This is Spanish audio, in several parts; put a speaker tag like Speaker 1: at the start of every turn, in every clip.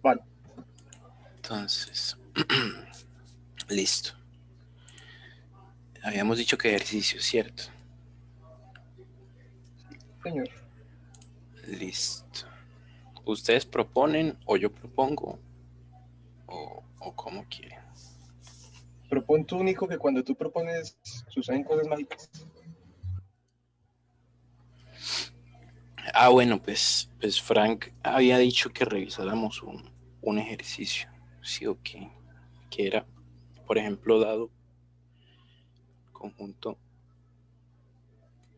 Speaker 1: Vale.
Speaker 2: Entonces, listo. Habíamos dicho que ejercicio, ¿cierto?
Speaker 1: Señor.
Speaker 2: Listo. ¿Ustedes proponen o yo propongo? ¿O cómo quieren?
Speaker 1: Propon tú, Nico, que cuando tú propones suceden cosas mágicas.
Speaker 2: Bueno, pues Frank había dicho que revisáramos un ejercicio, sí o qué, que era, por ejemplo, dado conjunto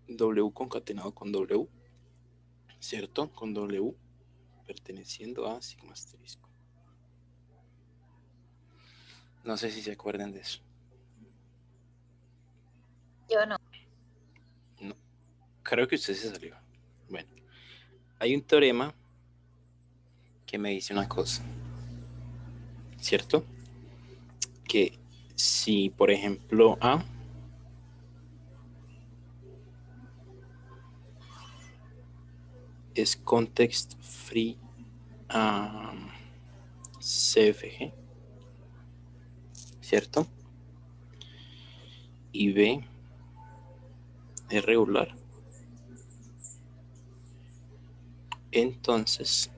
Speaker 2: W concatenado con W, ¿cierto? Con W perteneciendo a sigma asterisco. No sé si se acuerdan de eso.
Speaker 3: Yo no.
Speaker 2: No, creo que usted se salió. Bueno, hay un teorema que me dice una cosa, ¿cierto? Que si, por ejemplo, A es context free CFG, ¿cierto? Y B es regular. Entonces,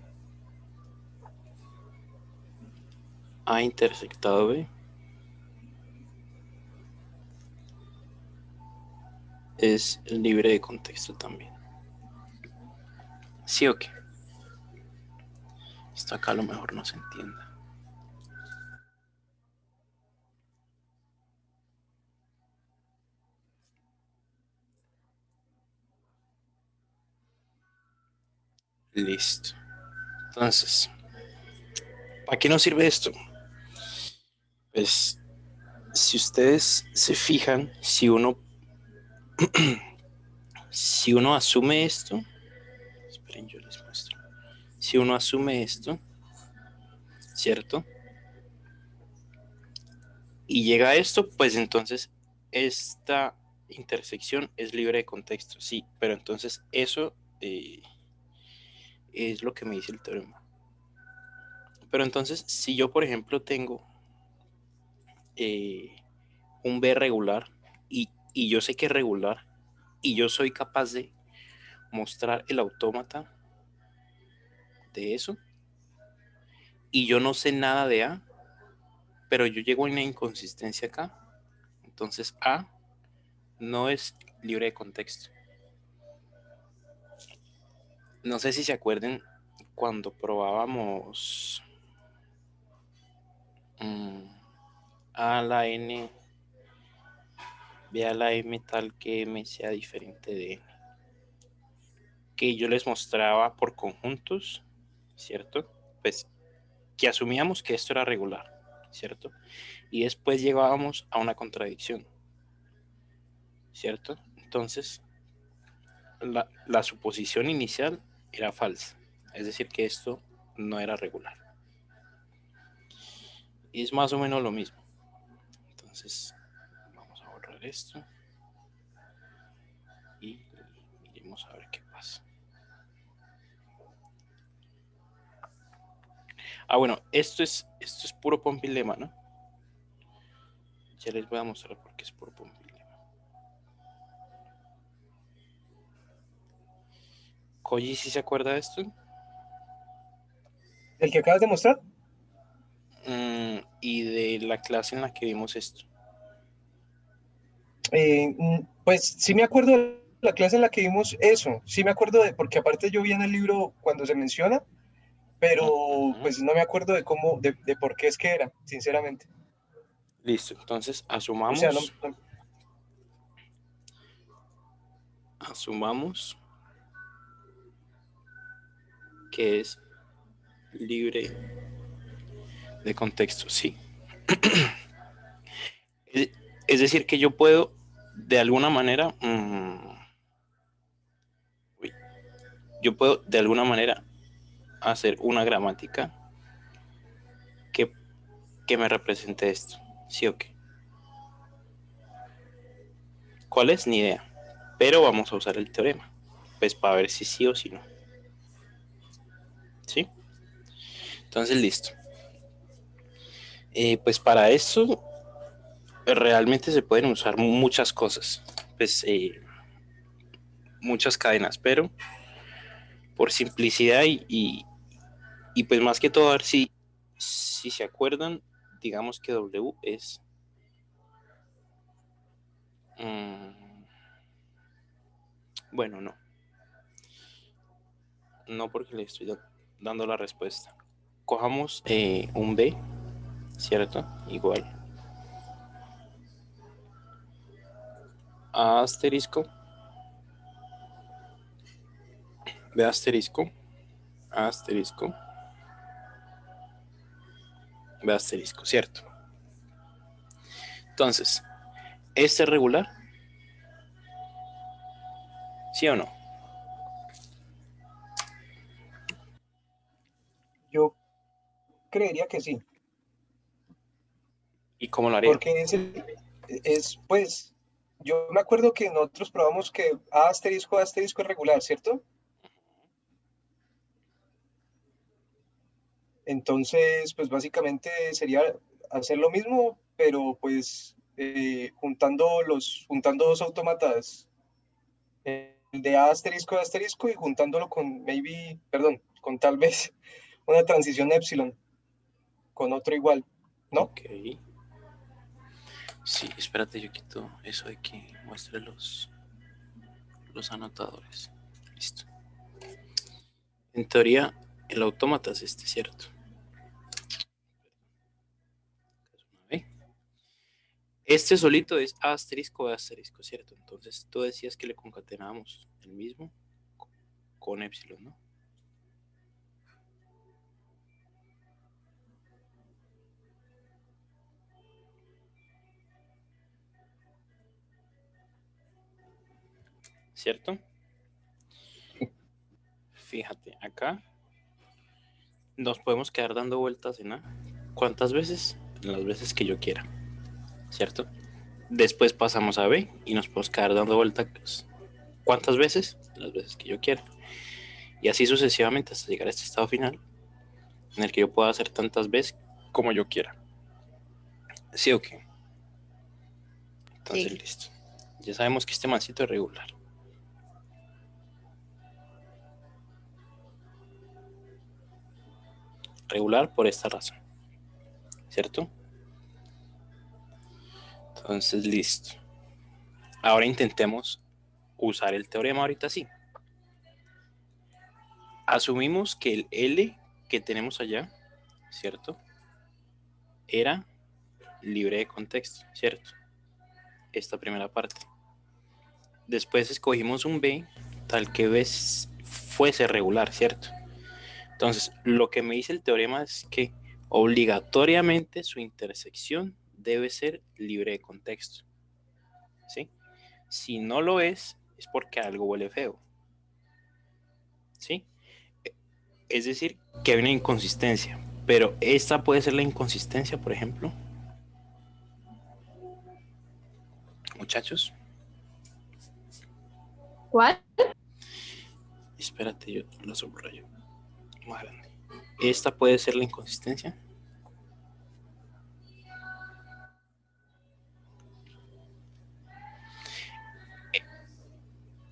Speaker 2: A intersectado B es libre de contexto también. ¿Sí o qué? Esto acá a lo mejor no se entienda. Listo. Entonces, ¿para qué nos sirve esto? Pues, si ustedes se fijan, si uno asume esto, esperen, yo les muestro. Si uno asume esto, ¿cierto? Y llega a esto, pues entonces esta intersección es libre de contexto, sí, pero entonces eso es lo que me dice el teorema. Pero entonces, si yo, por ejemplo, tengo un B regular y yo sé que es regular y yo soy capaz de mostrar el autómata de eso y yo no sé nada de A, pero yo llego a una inconsistencia acá, entonces A no es libre de contexto. No sé si se acuerden cuando probábamos A a la N, B a la M tal que M sea diferente de N. Que yo les mostraba por conjuntos, ¿cierto? Pues que asumíamos que esto era regular, ¿cierto? Y después llegábamos a una contradicción, ¿cierto? Entonces, la suposición inicial era falsa, es decir, que esto no era regular. Y es más o menos lo mismo. Entonces, vamos a borrar esto y miremos a ver qué pasa. Bueno, esto es puro Pompilema, ¿no? Ya les voy a mostrar por qué es puro Pompilema. Koji, ¿sí se acuerda de esto?
Speaker 1: ¿El que acabas de mostrar?
Speaker 2: Y de la clase en la que vimos esto.
Speaker 1: Pues sí me acuerdo de la clase en la que vimos eso. Sí me acuerdo de, porque aparte yo vi en el libro cuando se menciona, pero
Speaker 2: Uh-huh.
Speaker 1: pues no me acuerdo de cómo, de por qué es que era, sinceramente.
Speaker 2: Listo, entonces
Speaker 1: O sea, no,
Speaker 2: asumamos que es libre de contexto, sí. Es decir, que yo puedo de alguna manera, yo puedo de alguna manera hacer una gramática que, que me represente esto, ¿sí o qué? ¿Cuál es? Ni idea. Pero vamos a usar el teorema, pues para ver si sí o si no. ¿Sí? Entonces, listo. Pues para esto realmente se pueden usar muchas cosas, pues muchas cadenas, pero por simplicidad y pues más que todo, a ver si se acuerdan, digamos que W es bueno, no porque le estoy dando la respuesta. Cojamos un B, ¿cierto? Igual a asterisco, B asterisco, A asterisco, B asterisco, ¿cierto? Entonces, ¿este es regular? ¿Sí o no?
Speaker 1: Yo creería que sí,
Speaker 2: ¿Y cómo lo haría?
Speaker 1: porque pues, yo me acuerdo que nosotros probamos que A asterisco es regular, ¿cierto? Entonces, pues básicamente sería hacer lo mismo, pero pues juntando dos autómatas, el de A asterisco y juntándolo con con tal vez una transición epsilon con otro igual, ¿no?
Speaker 2: Ok. Sí, espérate, yo quito eso de que muestre los anotadores. Listo. En teoría, el autómata es este, ¿cierto? ¿Eh? Este solito es A asterisco, B asterisco, ¿cierto? Entonces tú decías que le concatenábamos el mismo con epsilon, ¿no? ¿Cierto? Fíjate, acá nos podemos quedar dando vueltas en A. ¿Cuántas veces? Las veces que yo quiera, ¿cierto? Después pasamos a B y nos podemos quedar dando vueltas. ¿Cuántas veces? Las veces que yo quiera. Y así sucesivamente hasta llegar a este estado final en el que yo pueda hacer tantas veces como yo quiera. ¿Sí o qué? Entonces,
Speaker 3: Sí.
Speaker 2: listo. Ya sabemos que este mancito es regular. Regular por esta razón, ¿cierto? Entonces, listo. Ahora intentemos usar el teorema ahorita sí. Asumimos que el L que tenemos allá, ¿cierto? Era libre de contexto, ¿cierto? Esta primera parte. Después escogimos un B tal que B fuese regular, ¿cierto? Entonces, lo que me dice el teorema es que obligatoriamente su intersección debe ser libre de contexto, ¿sí? Si no lo es porque algo huele feo, ¿sí? Es decir, que hay una inconsistencia, pero esta puede ser la inconsistencia, por ejemplo, muchachos.
Speaker 3: ¿Cuál?
Speaker 2: Espérate, yo lo subrayo más grande. Esta puede ser la inconsistencia.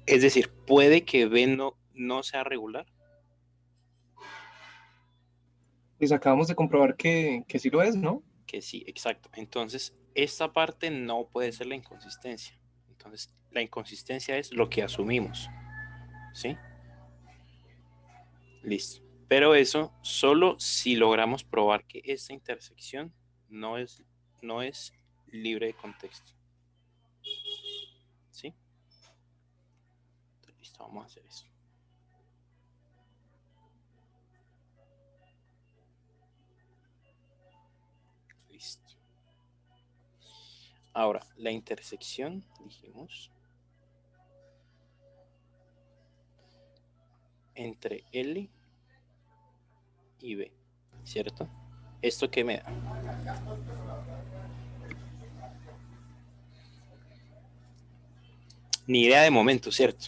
Speaker 2: Es decir, puede que B no sea regular.
Speaker 1: Pues acabamos de comprobar que sí lo es, ¿no?
Speaker 2: Que sí, exacto. Entonces, esta parte no puede ser la inconsistencia. Entonces, la inconsistencia es lo que asumimos. ¿Sí? Listo. Pero eso solo si logramos probar que esta intersección no es, no es libre de contexto. ¿Sí? Entonces, listo, vamos a hacer eso. Listo. Ahora, la intersección, dijimos, entre L y B, ¿cierto? ¿Esto qué me da? Ni idea de momento, ¿cierto?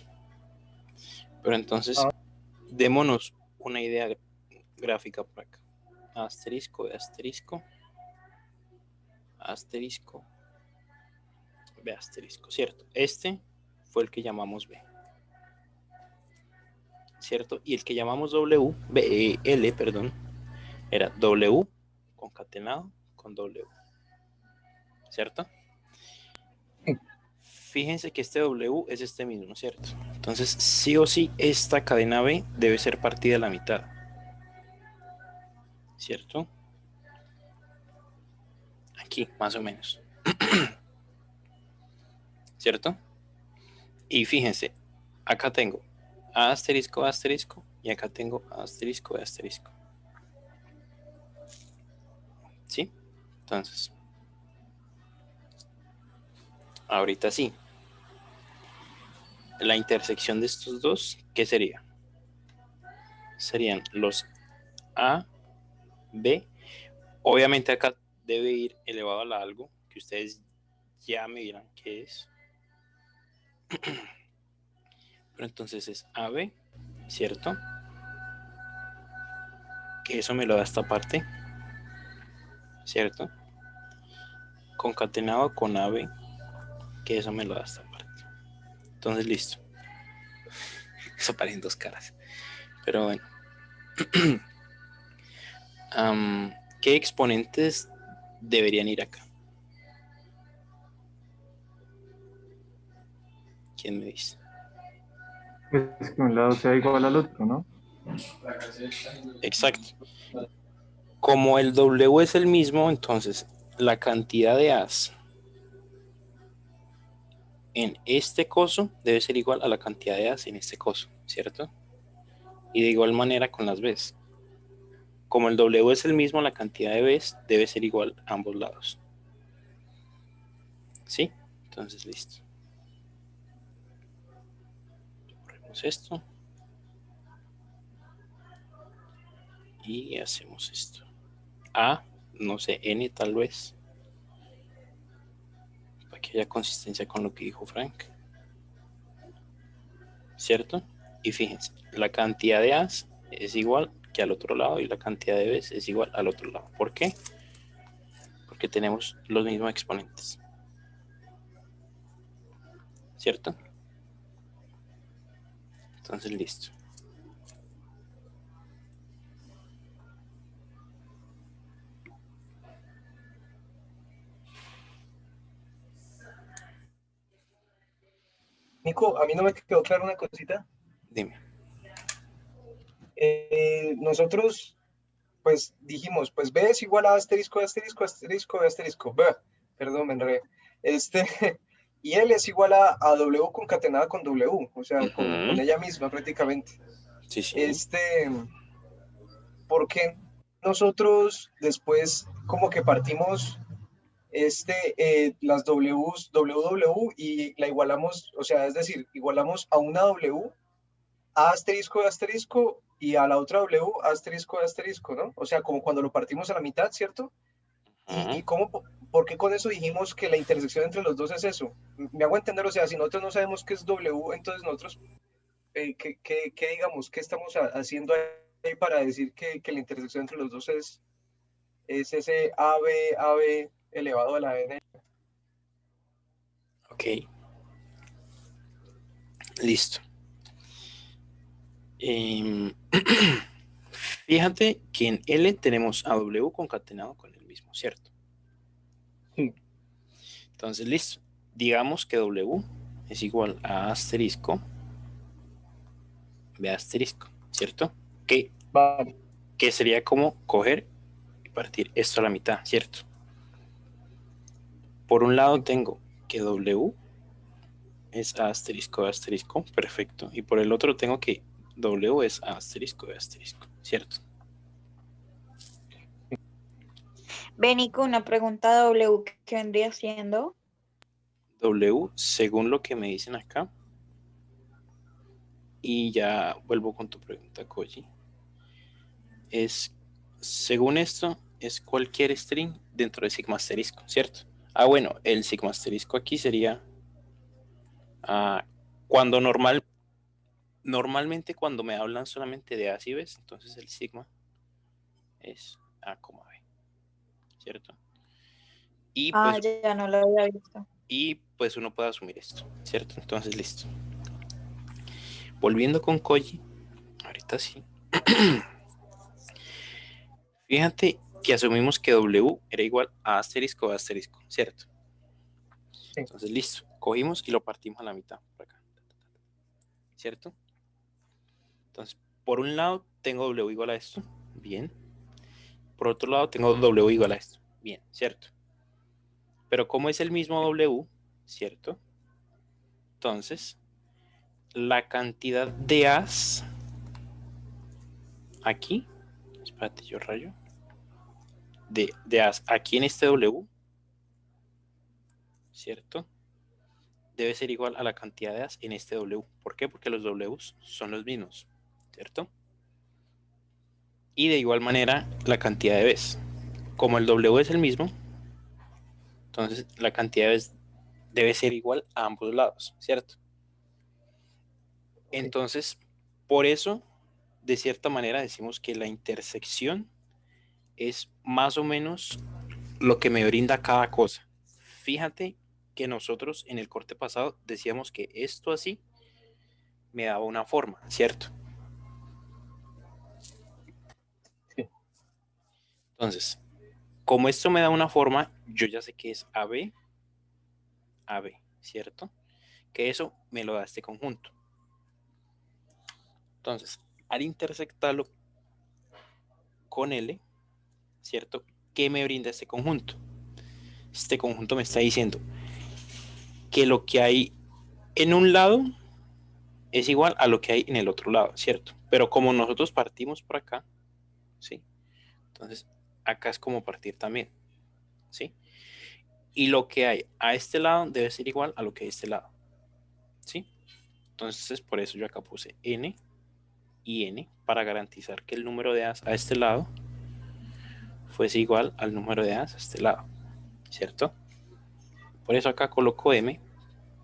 Speaker 2: Pero entonces,
Speaker 1: Ah,
Speaker 2: démonos una idea gráfica por acá. asterisco de asterisco, asterisco, B asterisco, ¿cierto? Este fue el que llamamos B, ¿cierto? Y el que llamamos W, L, perdón, era W concatenado con W, ¿cierto? Fíjense que este W es este mismo, ¿cierto? Entonces, sí o sí, esta cadena B debe ser partida a la mitad, ¿cierto? Aquí, más o menos, ¿cierto? Y fíjense, acá tengo A asterisco, asterisco, y acá tengo A asterisco, asterisco. ¿Sí? Entonces, ahorita sí. La intersección de estos dos, ¿qué sería? Serían los A, B. Obviamente acá debe ir elevado a la algo, que ustedes ya me dirán qué es. Pero entonces es AB, ¿cierto? Que eso me lo da esta parte, ¿cierto? Concatenado con AB, que eso me lo da esta parte. Entonces, listo. Eso parecen dos caras. Pero bueno. ¿Qué exponentes deberían ir acá? ¿Quién me dice?
Speaker 3: Pues que un lado sea igual al otro, ¿no?
Speaker 2: Exacto. Como el W es el mismo, entonces la cantidad de A's en este coso debe ser igual a la cantidad de A's en este coso, ¿cierto? Y de igual manera con las B's. Como el W es el mismo, la cantidad de B's debe ser igual a ambos lados. ¿Sí? Entonces, listo. Corremos esto. Y hacemos esto. A, no sé, N tal vez. Para que haya consistencia con lo que dijo Frank. ¿Cierto? Y fíjense, la cantidad de A's es igual que al otro lado y la cantidad de B's es igual al otro lado. ¿Por qué? Porque tenemos los mismos exponentes. ¿Cierto? Entonces, listo.
Speaker 1: Nico, a mí no me quedó claro una cosita.
Speaker 2: Dime.
Speaker 1: Nosotros, pues dijimos, pues B es igual a asterisco, asterisco, asterisco, asterisco. B, perdón, me enredé. Este, y L es igual a W concatenada con W, o sea, con ella misma prácticamente.
Speaker 2: Sí, sí.
Speaker 1: Este, ¿por qué nosotros después como que partimos las W's, WW y la igualamos, o sea, es decir, igualamos a una W, A asterisco de asterisco y a la otra W asterisco de asterisco, ¿no? O sea, como cuando lo partimos a la mitad, ¿cierto? ¿Y cómo, por qué con eso dijimos que la intersección entre los dos es eso? Me hago entender, o sea, si nosotros no sabemos qué es W, entonces nosotros, ¿qué digamos, qué estamos haciendo ahí para decir que la intersección entre los dos es ese AB elevado a la N?
Speaker 2: Ok. Listo. Fíjate que en L tenemos a W concatenado con el mismo, ¿cierto?
Speaker 1: Sí.
Speaker 2: Entonces, listo. Digamos que W es igual a asterisco B asterisco, ¿cierto?
Speaker 1: Vale.
Speaker 2: Que sería como coger y partir esto a la mitad, ¿cierto? Por un lado tengo que W es A asterisco B asterisco, perfecto. Y por el otro tengo que W es A asterisco B asterisco, ¿cierto?
Speaker 4: Benico, una pregunta W que vendría siendo.
Speaker 2: W, según lo que me dicen acá, y ya vuelvo con tu pregunta, Koji, es, según esto, es cualquier string dentro de sigma asterisco, ¿cierto? Ah, bueno, el sigma asterisco aquí sería cuando normalmente cuando me hablan solamente de As y Bs, entonces el sigma es A, B, ¿cierto? Y
Speaker 4: Ah,
Speaker 2: pues,
Speaker 4: ya no lo había visto.
Speaker 2: pues uno puede asumir esto, ¿cierto? Entonces, listo. Volviendo con Koji, ahorita sí. Fíjate que asumimos que W era igual a asterisco o asterisco, ¿cierto?
Speaker 1: Sí.
Speaker 2: Entonces, listo. Cogimos y lo partimos a la mitad, por acá. ¿Cierto? Entonces, por un lado tengo W igual a esto, bien. Por otro lado tengo W igual a esto, bien, ¿cierto? Pero como es el mismo W, ¿cierto? Entonces, la cantidad de A's aquí, espérate, yo rayo, de A's aquí en este W, ¿cierto? Debe ser igual a la cantidad de A's en este W. ¿Por qué? Porque los W's son los mismos, ¿cierto? Y de igual manera la cantidad de B's. Como el W es el mismo, entonces la cantidad de B's debe ser igual a ambos lados, ¿cierto? Entonces, por eso, de cierta manera, decimos que la intersección es más o menos lo que me brinda cada cosa. Fíjate que nosotros en el corte pasado decíamos que esto así me daba una forma, ¿cierto?
Speaker 1: Sí.
Speaker 2: Entonces, como esto me da una forma, yo ya sé que es AB, AB, ¿cierto? Que eso me lo da este conjunto. Entonces, al intersectarlo con L, ¿cierto? ¿Qué me brinda este conjunto? Este conjunto me está diciendo que lo que hay en un lado es igual a lo que hay en el otro lado, ¿cierto? Pero como nosotros partimos por acá, ¿sí? Entonces, acá es como partir también, ¿sí? Y lo que hay a este lado debe ser igual a lo que hay a este lado, ¿sí? Entonces, por eso yo acá puse N y N para garantizar que el número de A's a este lado fuese igual al número de A's a este lado, ¿cierto? Por eso acá coloco M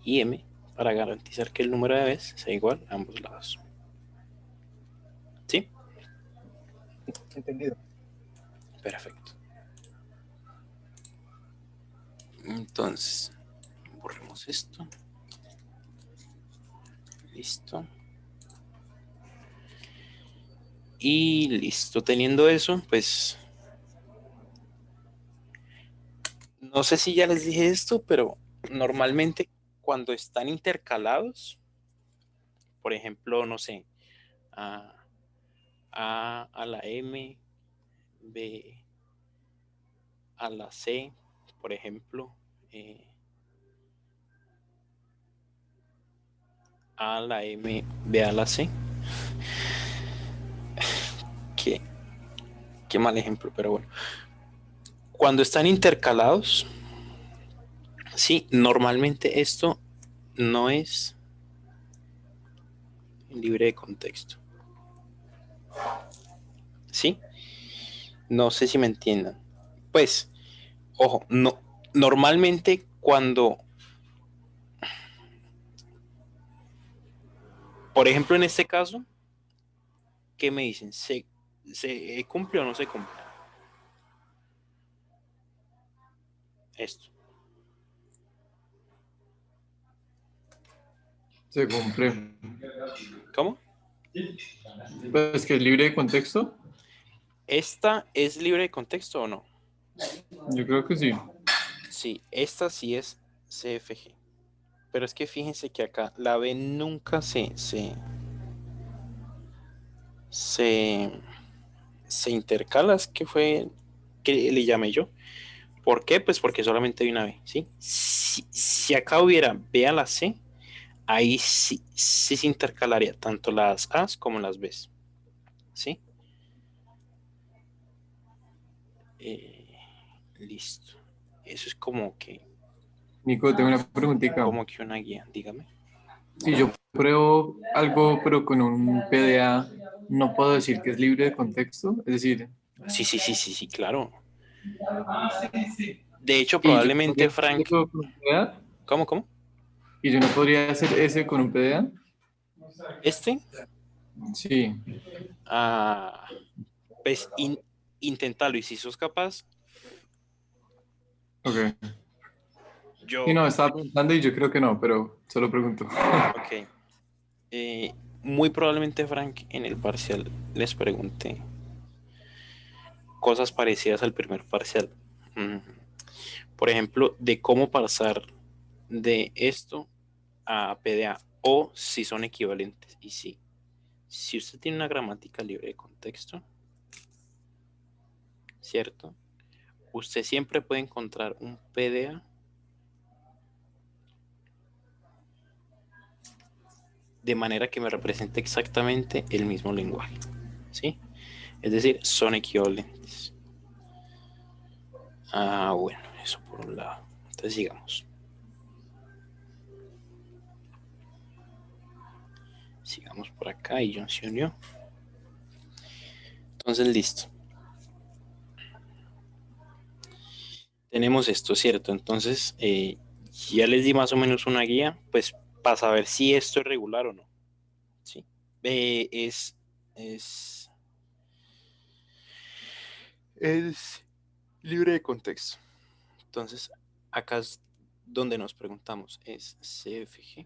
Speaker 2: y M para garantizar que el número de B's sea igual a ambos lados. ¿Sí?
Speaker 1: Entendido.
Speaker 2: Perfecto. Entonces, borremos esto. Listo. Y listo. Teniendo eso, pues no sé si ya les dije esto, pero normalmente cuando están intercalados, por ejemplo, no sé, a la M, B a la C, por ejemplo, A a la M, B a la C. Qué mal ejemplo, pero bueno. Cuando están intercalados, sí, normalmente esto no es libre de contexto. ¿Sí? No sé si me entiendan. Pues, ojo, no, normalmente cuando, por ejemplo, en este caso, ¿qué me dicen? ¿Se cumple o no se cumple? Esto.
Speaker 3: Se cumple.
Speaker 2: ¿Cómo?
Speaker 3: Pues que es libre de contexto.
Speaker 2: ¿Esta es libre de contexto o no?
Speaker 3: Yo creo que sí.
Speaker 2: Sí, esta sí es CFG. Pero es que fíjense que acá la B nunca se intercala, es que fue que le llamé yo. ¿Por qué? Pues porque solamente hay una B, ¿sí? Si acá hubiera B a la C, ahí sí se intercalaría tanto las A's como las B's, ¿sí? Listo. Eso es
Speaker 3: Nico, tengo una preguntita.
Speaker 2: como que una guía, dígame.
Speaker 3: Si yo pruebo algo pero con un PDA, ¿no puedo decir que es libre de contexto? Es decir,
Speaker 2: Sí, claro. De hecho,
Speaker 3: y yo
Speaker 2: probablemente
Speaker 3: podría hacer
Speaker 2: Frank.
Speaker 3: eso con un PDA,
Speaker 2: ¿Cómo?
Speaker 3: y yo no podría hacer ese con un PDA.
Speaker 2: Este,
Speaker 3: Sí,
Speaker 2: ah, pues inténtalo y si sos capaz,
Speaker 3: Ok.
Speaker 2: yo...
Speaker 3: Y no, estaba pensando y yo creo que no, pero solo pregunto.
Speaker 2: Ok. Muy probablemente, Frank, en el parcial les pregunté cosas parecidas al primer parcial. Mm, Por ejemplo, de cómo pasar de esto a PDA o si son equivalentes. Y sí, si usted tiene una gramática libre de contexto, ¿cierto? Usted siempre puede encontrar un PDA de manera que me represente exactamente el mismo lenguaje, ¿sí? Es decir, son equivalentes. Bueno, eso por un lado. Entonces sigamos. Sigamos por acá y John se unió. Entonces, listo. Tenemos esto, ¿cierto? Entonces, ya les di más o menos una guía, pues para saber si esto es regular o no. ¿Sí? Es, es, es libre de contexto. Entonces, acá es donde nos preguntamos, es CFG,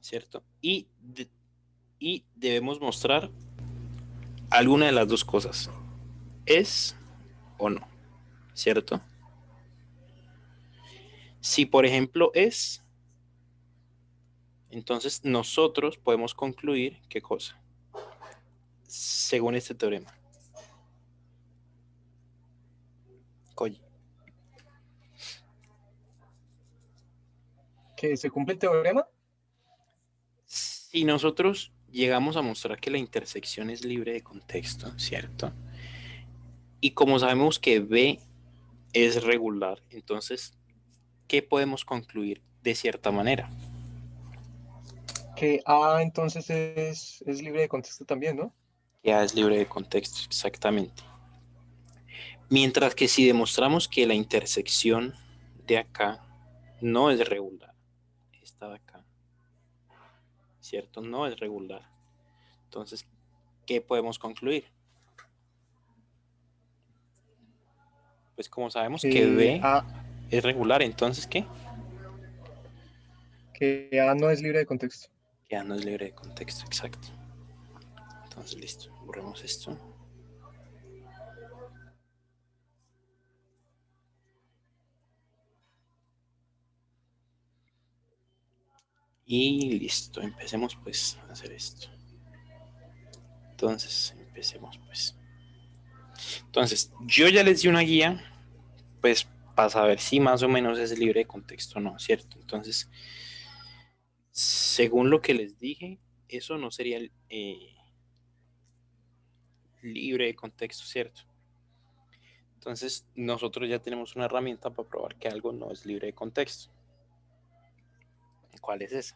Speaker 2: ¿cierto? Y debemos mostrar alguna de las dos cosas, es o no, ¿cierto? Si por ejemplo es, entonces nosotros podemos concluir qué cosa, según este teorema. Oye,
Speaker 1: ¿Que se cumple el teorema?
Speaker 2: si nosotros llegamos a mostrar que la intersección es libre de contexto, ¿cierto? Y como sabemos que B es regular, entonces, ¿qué podemos concluir de cierta manera?
Speaker 1: Que A entonces es libre de contexto también, ¿no?
Speaker 2: Que A es libre de contexto, exactamente. Mientras que si demostramos que la intersección de acá no es regular, esta de acá, ¿cierto? No es regular. Entonces, ¿qué podemos concluir? Pues como sabemos que
Speaker 1: Que
Speaker 2: B
Speaker 1: A,
Speaker 2: es regular, entonces, ¿qué?
Speaker 1: que A no es libre de contexto.
Speaker 2: Que A no es libre de contexto, exacto. Entonces, listo, borremos esto. Y listo, empecemos pues a hacer esto. Entonces, empecemos pues. Entonces, yo ya les di una guía, pues para saber si más o menos es libre de contexto o no, ¿cierto? Entonces, según lo que les dije, eso no sería libre de contexto, ¿cierto? Entonces, nosotros ya tenemos una herramienta para probar que algo no es libre de contexto. ¿Cuál es esa?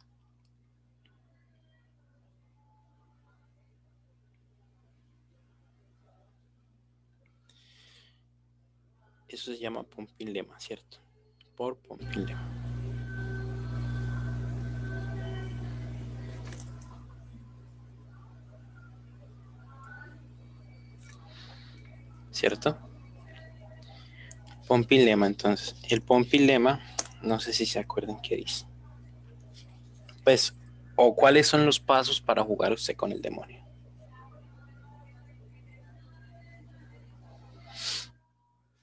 Speaker 2: Eso se llama pumping lemma, ¿cierto? Por pumping lemma. ¿Cierto? Pumping lemma, entonces. El pumping lemma, no sé si se acuerdan qué dice. Pues, o cuáles son los pasos para jugar usted con el demonio.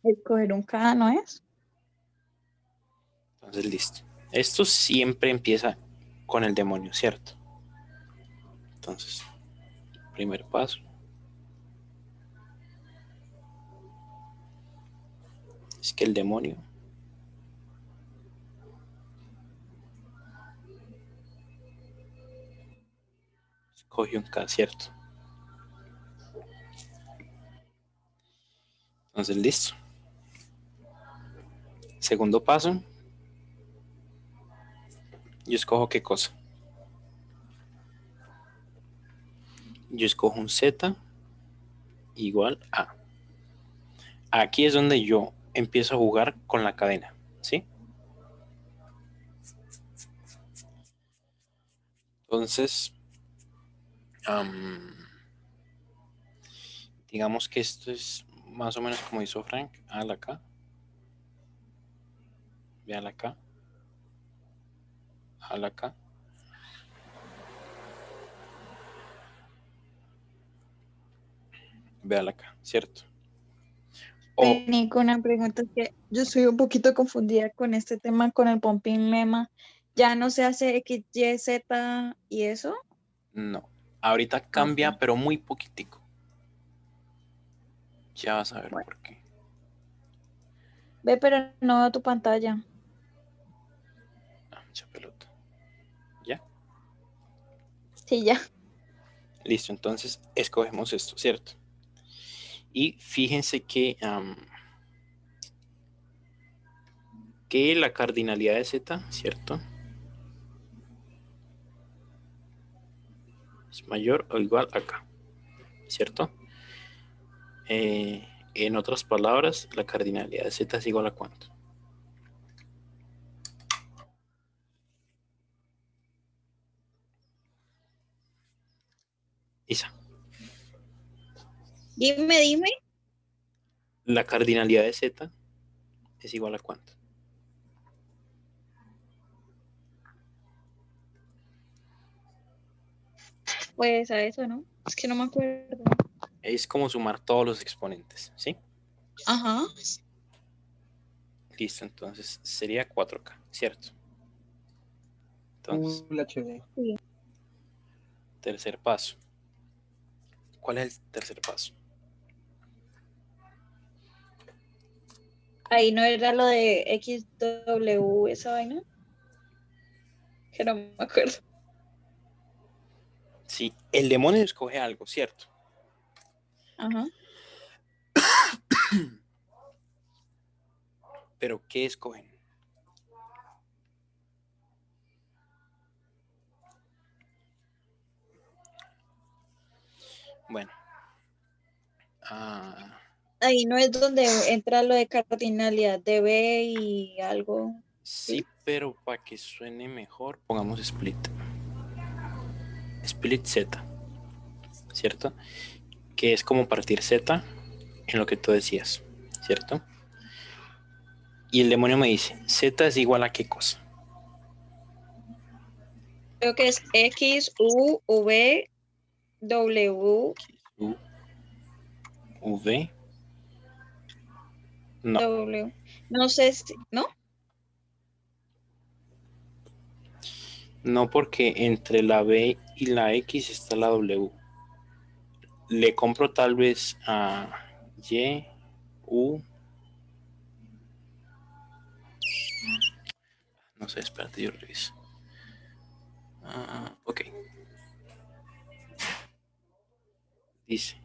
Speaker 4: Escoger un K, ¿no es?
Speaker 2: Entonces, listo. Esto siempre empieza con el demonio, ¿cierto? Entonces, primer paso. Es que el demonio escoge un K, ¿cierto? Entonces, listo. Segundo paso. Yo escojo qué cosa. Yo escojo un Z igual a. Aquí es donde yo empiezo a jugar con la cadena, ¿sí? Entonces, Digamos que esto es más o menos como hizo Frank. Al acá. Vean acá. Al acá. Vean acá, ¿cierto? O
Speaker 4: Nico, una pregunta que yo estoy un poquito confundida con este tema, con el pumping mema. ¿Ya no se hace X, Y, Z y eso?
Speaker 2: no. Ahorita cambia,
Speaker 4: Ok,
Speaker 2: pero muy poquitico. Ya vas a ver
Speaker 4: bueno.
Speaker 2: por qué.
Speaker 4: Ve, pero no veo tu pantalla.
Speaker 2: Ah, mucha pelota. ¿Ya?
Speaker 4: Sí, ya.
Speaker 2: Listo, entonces escogemos esto, ¿cierto? Y fíjense que la cardinalidad de Z, ¿cierto? Es mayor o igual acá, ¿cierto? En otras palabras, la cardinalidad de Z es igual a ¿cuánto? Isa.
Speaker 4: Dime, dime.
Speaker 2: La cardinalidad de Z es igual a ¿cuánto?
Speaker 4: Pues a eso, ¿no? Es que no me acuerdo.
Speaker 2: Es como sumar todos los exponentes, ¿sí?
Speaker 4: Ajá.
Speaker 2: Listo, entonces sería 4K, ¿cierto? Entonces,
Speaker 1: Full HD.
Speaker 4: Sí.
Speaker 2: tercer paso. ¿Cuál es el tercer paso?
Speaker 4: Ahí no era lo de XW, esa vaina, que no me acuerdo.
Speaker 2: Sí, el demonio escoge algo, ¿cierto?
Speaker 4: Ajá.
Speaker 2: Pero ¿qué escogen? Bueno, ah,
Speaker 4: Ahí no es donde entra lo de cardinalidad de B y algo.
Speaker 2: sí,
Speaker 4: ¿Sí?
Speaker 2: pero para que suene mejor, pongamos split. Split Z, ¿cierto? Que es como partir Z en lo que tú decías, ¿cierto? Y el demonio me dice, Z es igual a qué cosa.
Speaker 4: Creo que es X, U, V, W,
Speaker 2: U, V, no,
Speaker 4: W. No sé si, ¿no?
Speaker 2: no porque entre la B y la X está la W. Le compro tal vez a Y, U, no sé, espérate, yo reviso. Ok, dice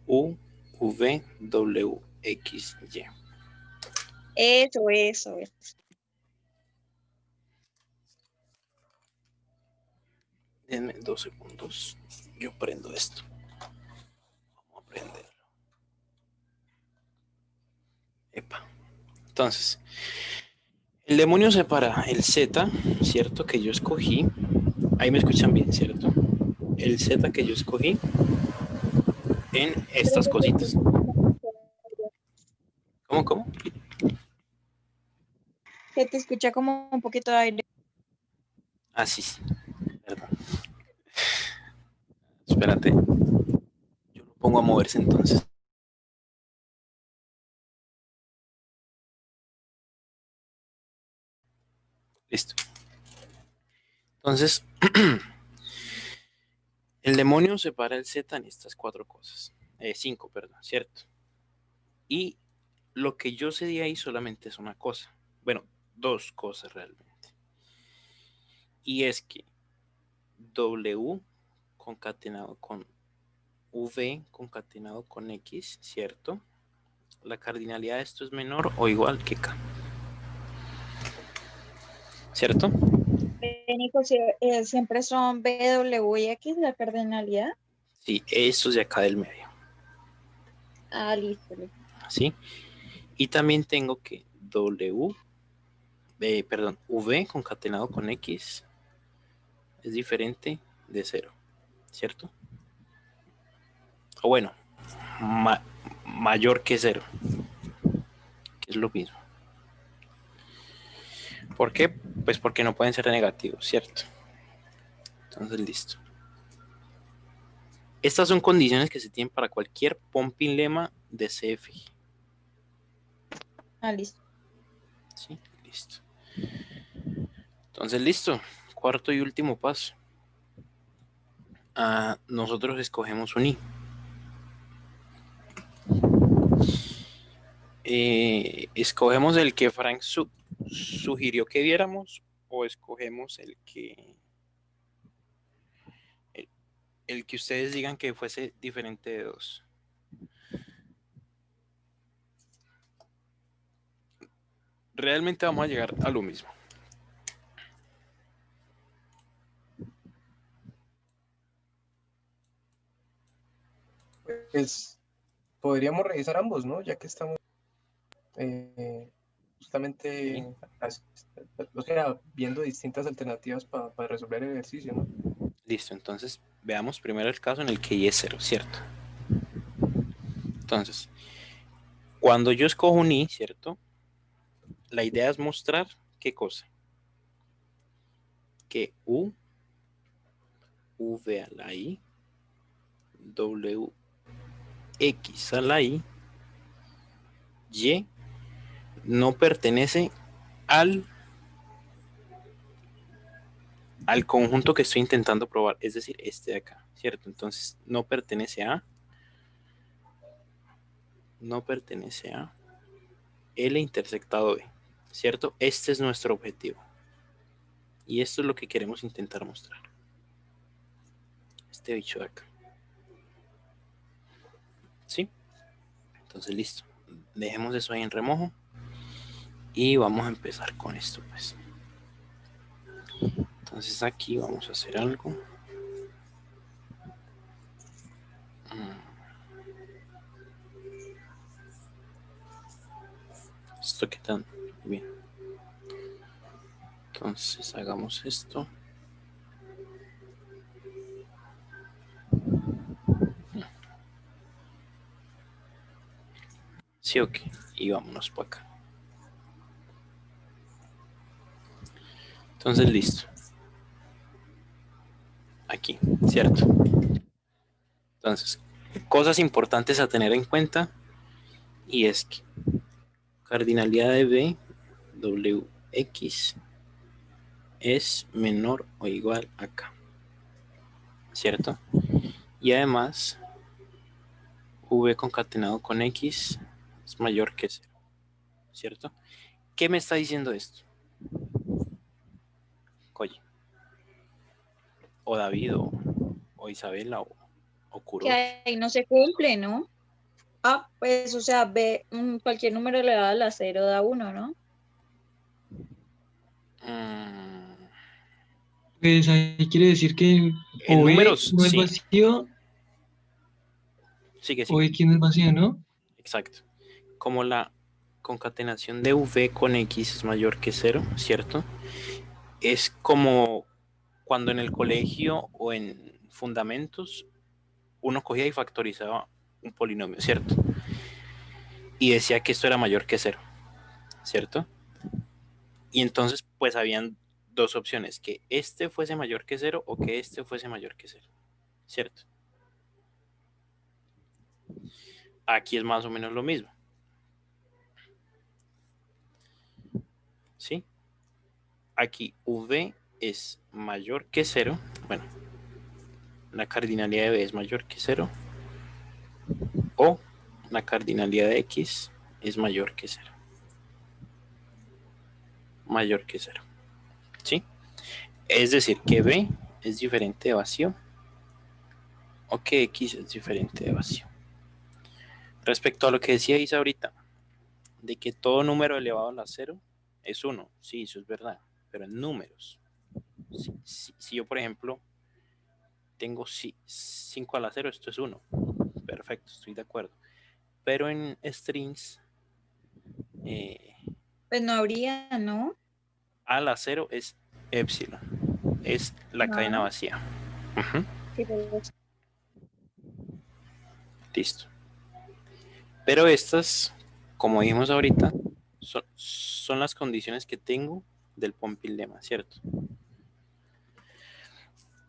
Speaker 2: U, V, W, X, Y.
Speaker 4: Eso.
Speaker 2: Denme 2 segundos. Yo prendo esto. Vamos a prenderlo. Epa. Entonces, el demonio separa el Z, ¿cierto? Que yo escogí. Ahí me escuchan bien, ¿cierto? El Z que yo escogí en
Speaker 4: Pero
Speaker 2: estas
Speaker 4: se te
Speaker 2: cositas.
Speaker 4: escucha como un poquito aire.
Speaker 2: ¿Cómo?
Speaker 4: Se te escucha como un poquito de aire.
Speaker 2: Ah, sí. Perdón. Espérate. Yo lo pongo a moverse entonces. Listo. Entonces, el demonio separa el Z en estas 4 cosas. 5, perdón, ¿cierto? Y lo que yo sé de ahí solamente es una cosa. Bueno, 2 cosas realmente. Y es que W concatenado con V concatenado con X, ¿cierto? La cardinalidad de esto es menor o igual que K, ¿cierto?
Speaker 4: Nico, siempre son B, W y X la cardinalidad.
Speaker 2: Sí, esto es de acá del medio,
Speaker 4: Ah, listo.
Speaker 2: ¿sí? Y también tengo que V concatenado con X es diferente de 0, ¿cierto? O bueno, mayor que 0, que es lo mismo. ¿Por qué? Pues porque no pueden ser negativos, ¿cierto? Entonces, listo. Estas son condiciones que se tienen para cualquier pumping lemma de CFG.
Speaker 4: Ah, listo.
Speaker 2: Sí, listo. Entonces, listo. Cuarto y último paso. Nosotros escogemos un I. ¿Escogemos el que Frank sugirió que viéramos o escogemos el que ustedes digan que fuese diferente de 2? Realmente vamos a llegar a lo mismo.
Speaker 1: Pues podríamos revisar ambos, ¿no? Ya que estamos justamente, o sea, viendo distintas alternativas para resolver el ejercicio, ¿no?
Speaker 2: Listo, entonces veamos primero el caso en el que Y es 0, ¿cierto? Entonces, cuando yo escojo un I, ¿cierto? La idea es mostrar ¿qué cosa? Que U, V a la I, W, X a la I, Y no pertenece al conjunto que estoy intentando probar, es decir, este de acá, ¿cierto? Entonces, no pertenece a L intersectado B, ¿cierto? Este es nuestro objetivo. Y esto es lo que queremos intentar mostrar. Este bicho de acá. ¿Sí? Entonces, listo. Dejemos eso ahí en remojo. Y vamos a empezar con esto, pues. Entonces aquí vamos a hacer algo. Esto que tan bien. Entonces hagamos esto. Sí, ok. Y vámonos para acá. Entonces, listo. Aquí, ¿cierto? Entonces, cosas importantes a tener en cuenta. Y es que cardinalidad de B, WX, es menor o igual a K. ¿Cierto? Y además, V concatenado con X es mayor que 0. ¿Cierto? ¿Qué me está diciendo esto? Oye, o David, o Isabela, o
Speaker 4: Que
Speaker 2: Kurosh.
Speaker 4: ahí no se cumple, ¿no? Ah, pues, o sea, cualquier número elevado a la 0 da 1, ¿no?
Speaker 3: Pues ahí quiere decir que
Speaker 2: En
Speaker 3: o E
Speaker 2: números,
Speaker 3: no es
Speaker 2: sí.
Speaker 3: vacío
Speaker 2: Sigue,
Speaker 3: o
Speaker 2: sigue.
Speaker 3: X no es vacío, ¿no?
Speaker 2: Exacto. Como la concatenación de V con X es mayor que 0, ¿cierto? Es como cuando en el colegio o en fundamentos uno cogía y factorizaba un polinomio, ¿cierto? Y decía que esto era mayor que 0, ¿cierto? Y entonces pues habían dos opciones, que este fuese mayor que 0 o que este fuese mayor que 0, ¿cierto? Aquí es más o menos lo mismo, ¿sí? Aquí V es mayor que 0, bueno, la cardinalidad de B es mayor que 0, o la cardinalidad de X es mayor que 0. Mayor que 0, ¿sí? Es decir, que B es diferente de vacío o que X es diferente de vacío. Respecto a lo que decía Isa ahorita, de que todo número elevado a la 0 es 1, sí, eso es verdad, pero en números. Si yo, por ejemplo, tengo 5 a la 0, esto es 1. Perfecto, estoy de acuerdo. Pero en strings,
Speaker 4: Pues no habría, ¿no?
Speaker 2: a la 0 es epsilon, es la cadena vacía.
Speaker 4: Sí, pues,
Speaker 2: Listo. Pero estas, como dijimos ahorita, son las condiciones que tengo del pumping lemma, ¿cierto?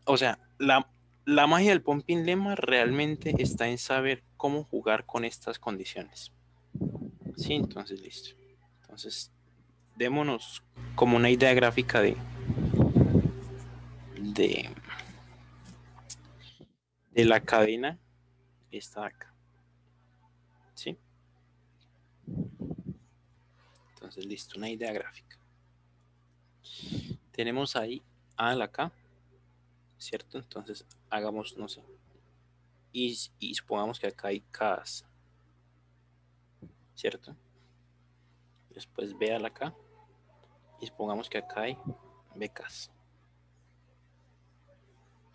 Speaker 2: O sea, la magia del pumping lemma realmente está en saber cómo jugar con estas condiciones. Sí, entonces listo. Entonces, démonos como una idea gráfica de la cadena. Está acá. ¿Sí? Entonces, listo, una idea gráfica. Tenemos ahí A a la K, ¿cierto? Entonces, hagamos, no sé. Y supongamos que acá hay Ks, ¿cierto? Después B a la K. Y supongamos que acá hay BKs,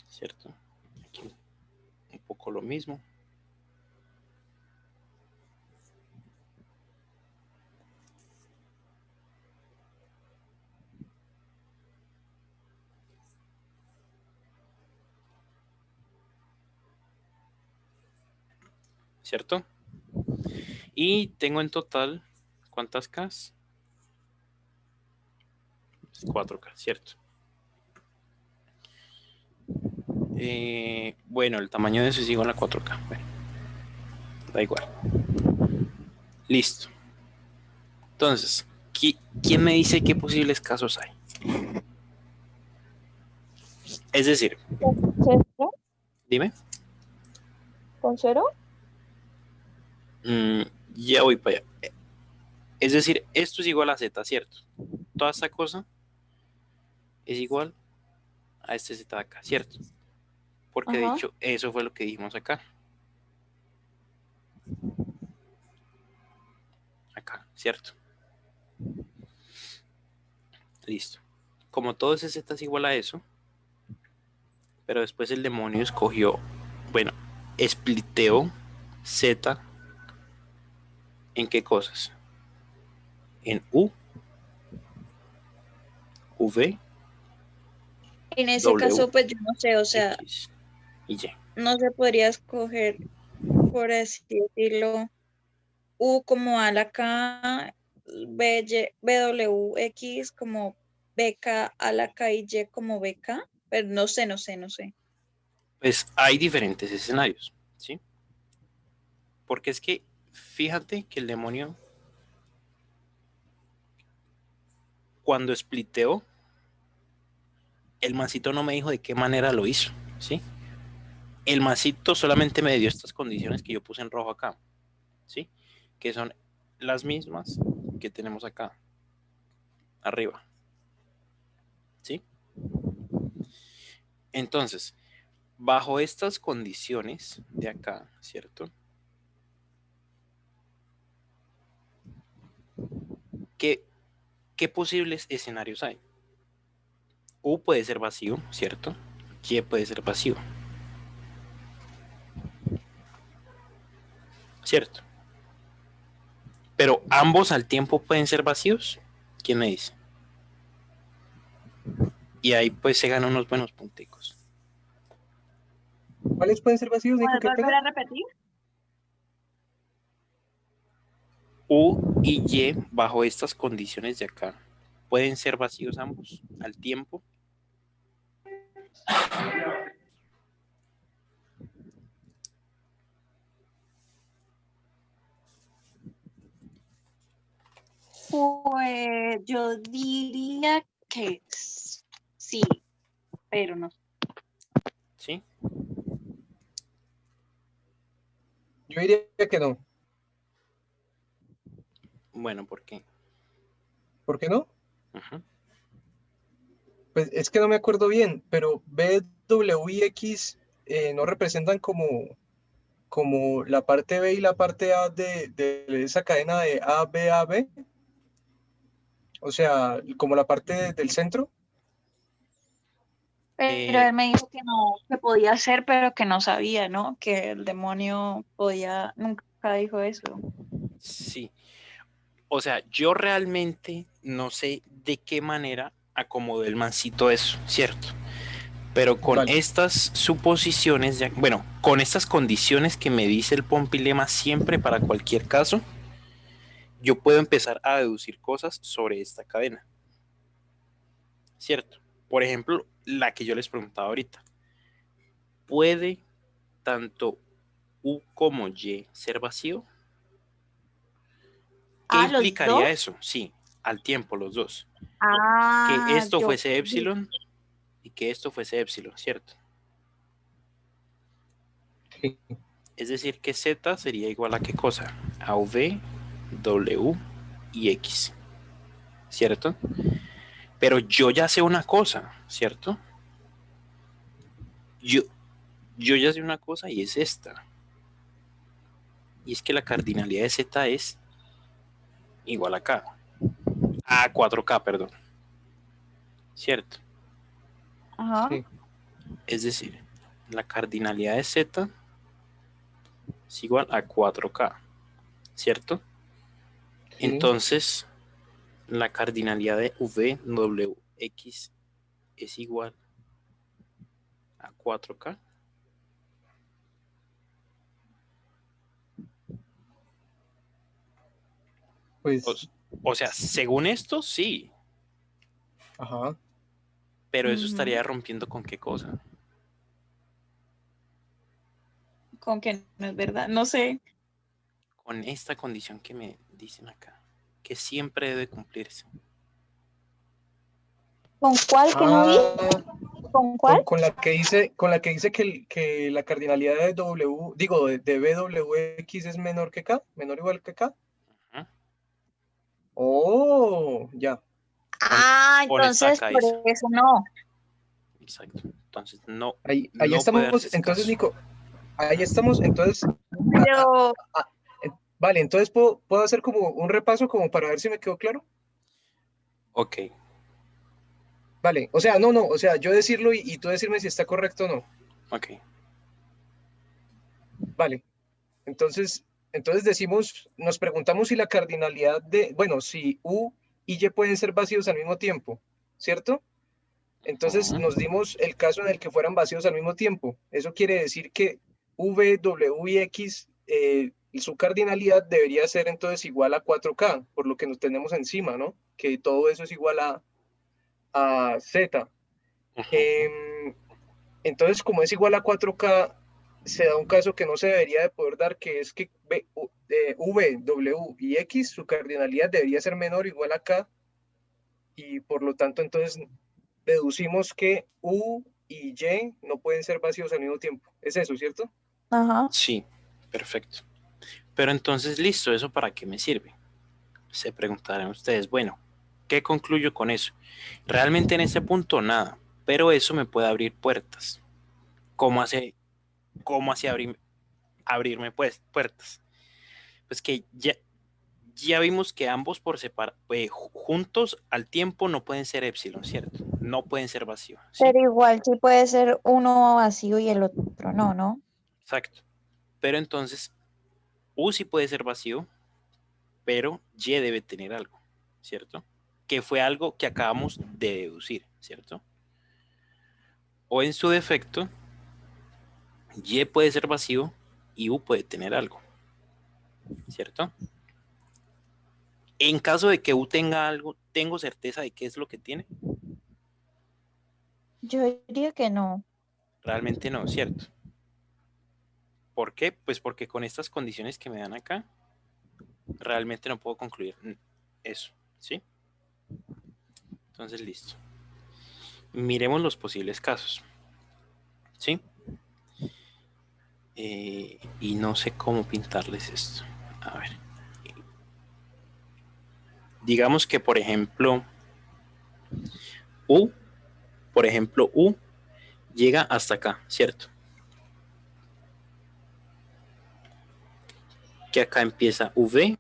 Speaker 2: ¿cierto? Aquí un poco lo mismo. ¿Cierto? Y tengo en total, ¿cuántas Ks? 4K, ¿cierto? Bueno, el tamaño de eso es igual a 4K. Bueno, da igual. Listo. Entonces, ¿quién me dice qué posibles casos hay? Es decir,
Speaker 4: ¿Cero?
Speaker 2: dime.
Speaker 4: ¿Con cero?
Speaker 2: Ya voy para allá. Es decir, esto es igual a Z, ¿cierto? Toda esta cosa es igual a este Z de acá, ¿cierto? Porque de
Speaker 4: Ajá.
Speaker 2: hecho eso fue lo que dijimos acá. Acá, ¿cierto? Listo. Como todo ese Z es igual a eso, pero después el demonio escogió, bueno, spliteó Z en qué cosas. En U, V,
Speaker 4: En ese
Speaker 2: W,
Speaker 4: caso, pues yo no sé, o sea,
Speaker 2: X y Y.
Speaker 4: no se podría escoger, por así decirlo, U como A la K, BW, X como BK, A la K y Y como BK, pero no sé, no sé, no sé.
Speaker 2: Pues hay diferentes escenarios, ¿sí? Porque es que fíjate que el demonio cuando spliteó, el mancito no me dijo de qué manera lo hizo, ¿sí? El mancito solamente me dio estas condiciones que yo puse en rojo acá, ¿sí? Que son las mismas que tenemos acá, arriba, ¿sí? Entonces, bajo estas condiciones de acá, ¿cierto? ¿Qué posibles escenarios hay? U puede ser vacío, ¿cierto? Y puede ser vacío, ¿cierto? Pero ambos al tiempo pueden ser vacíos. ¿Quién me dice? Y ahí pues se ganan unos buenos punticos.
Speaker 1: ¿Cuáles pueden ser vacíos, Nico?
Speaker 5: ¿Puedes
Speaker 1: ¿Qué
Speaker 5: volver
Speaker 1: pena?
Speaker 5: a repetir?
Speaker 2: U y Y bajo estas condiciones de acá pueden ser vacíos ambos al tiempo.
Speaker 5: Pues yo diría que sí, pero no.
Speaker 2: ¿Sí?
Speaker 1: Yo diría que no.
Speaker 2: Bueno, ¿por qué?
Speaker 1: ¿Por qué no?
Speaker 2: Ajá.
Speaker 1: Pues es que no me acuerdo bien, pero B, W y X no representan como la parte B y la parte A de esa cadena de A, B, A, B. O sea, como la parte del centro.
Speaker 5: Pero él me dijo que no, que podía ser, pero que no sabía, ¿no? Que el demonio podía, nunca dijo eso.
Speaker 2: Sí. O sea, yo realmente no sé de qué manera acomodó el mancito eso, ¿cierto? Pero con
Speaker 1: Vale.
Speaker 2: estas suposiciones, bueno, con estas condiciones que me dice el Pompilema siempre para cualquier caso, yo puedo empezar a deducir cosas sobre esta cadena. ¿Cierto? Por ejemplo, la que yo les preguntaba ahorita. ¿Puede tanto U como Y ser vacío? ¿Qué
Speaker 5: Ah, los
Speaker 2: implicaría
Speaker 5: dos.
Speaker 2: eso? Sí, al tiempo, los dos. Que
Speaker 5: Ah,
Speaker 2: esto
Speaker 5: yo.
Speaker 2: fuese epsilon y que esto fuese epsilon, ¿cierto?
Speaker 1: Sí.
Speaker 2: Es decir, que Z sería igual a ¿qué cosa? A V, W y X, ¿cierto? Pero yo ya sé una cosa, ¿cierto? Yo ya sé una cosa y es esta. Y es que la cardinalidad de Z es igual a K. A 4K, perdón. ¿Cierto?
Speaker 5: Ajá.
Speaker 1: Sí.
Speaker 2: Es decir, la cardinalidad de Z es igual a 4K, ¿cierto?
Speaker 1: Sí.
Speaker 2: Entonces, la cardinalidad de VWX es igual a 4K.
Speaker 1: Pues,
Speaker 2: O sea, según esto, sí,
Speaker 1: ajá.
Speaker 2: pero eso
Speaker 5: Ujú.
Speaker 2: estaría rompiendo con qué cosa.
Speaker 5: Con que no es verdad. No sé.
Speaker 2: Con esta condición que me dicen acá, que siempre debe cumplirse.
Speaker 5: ¿Con cuál que no vi?
Speaker 1: Ah,
Speaker 5: ¿Con cuál?
Speaker 1: con la que dice que la cardinalidad de W, digo, de BWX es menor que K, menor o igual que K.
Speaker 2: Ajá.
Speaker 1: Oh, ya.
Speaker 2: Con,
Speaker 5: Ah,
Speaker 2: con esta
Speaker 5: entonces
Speaker 2: acá
Speaker 5: por
Speaker 2: dice.
Speaker 5: eso no.
Speaker 2: Exacto. Entonces no,
Speaker 1: Ahí
Speaker 2: no puede darse
Speaker 1: estamos,
Speaker 2: ese
Speaker 1: entonces,
Speaker 2: caso.
Speaker 1: Nico, ahí estamos, entonces,
Speaker 5: Pero
Speaker 1: vale, entonces puedo hacer como un repaso como para ver si me quedó claro.
Speaker 2: Ok,
Speaker 1: Vale, o sea, no, o sea, yo decirlo y tú decirme si está correcto o no.
Speaker 2: ok.
Speaker 1: Vale, entonces decimos, nos preguntamos si la cardinalidad de, bueno, si U y Y pueden ser vacíos al mismo tiempo, ¿cierto? Entonces
Speaker 2: Ajá.
Speaker 1: nos dimos el caso en el que fueran vacíos al mismo tiempo. Eso quiere decir que V, W y X, su cardinalidad debería ser entonces igual a 4K, por lo que nos tenemos encima, ¿no? Que todo eso es igual a Z.
Speaker 2: Ajá.
Speaker 1: Em, entonces, como es igual a 4K, se da un caso que no se debería de poder dar, que es que V, W y X, su cardinalidad debería ser menor o igual a K, y por lo tanto, entonces deducimos que U y Y no pueden ser vacíos al mismo tiempo. Es eso, ¿cierto?
Speaker 5: ajá.
Speaker 2: Sí, perfecto. Pero entonces, listo, ¿eso para qué me sirve? Se preguntarán ustedes, bueno, ¿qué concluyo con eso? Realmente en este punto nada, pero eso me puede abrir puertas. ¿Cómo hace abrirme pues, puertas? Pues que ya vimos que ambos por separado, juntos al tiempo no pueden ser epsilon, ¿cierto? No pueden ser vacíos, ¿sí?
Speaker 5: Pero igual sí puede ser uno vacío y el otro no, ¿no?
Speaker 2: Exacto. Pero entonces, U sí puede ser vacío, pero Y debe tener algo, ¿cierto? Que fue algo que acabamos de deducir, ¿cierto? O en su defecto, Y puede ser vacío y U puede tener algo, ¿cierto? En caso de que U tenga algo, ¿tengo certeza de qué es lo que tiene?
Speaker 5: Yo diría que no.
Speaker 2: Realmente no, ¿cierto? ¿Por qué? Pues porque con estas condiciones que me dan acá, realmente no puedo concluir eso, ¿sí? Entonces, listo. Miremos los posibles casos, ¿sí? Y no sé cómo pintarles esto. A ver. Digamos que, por ejemplo, U, U llega hasta acá, ¿cierto? Que acá empieza V.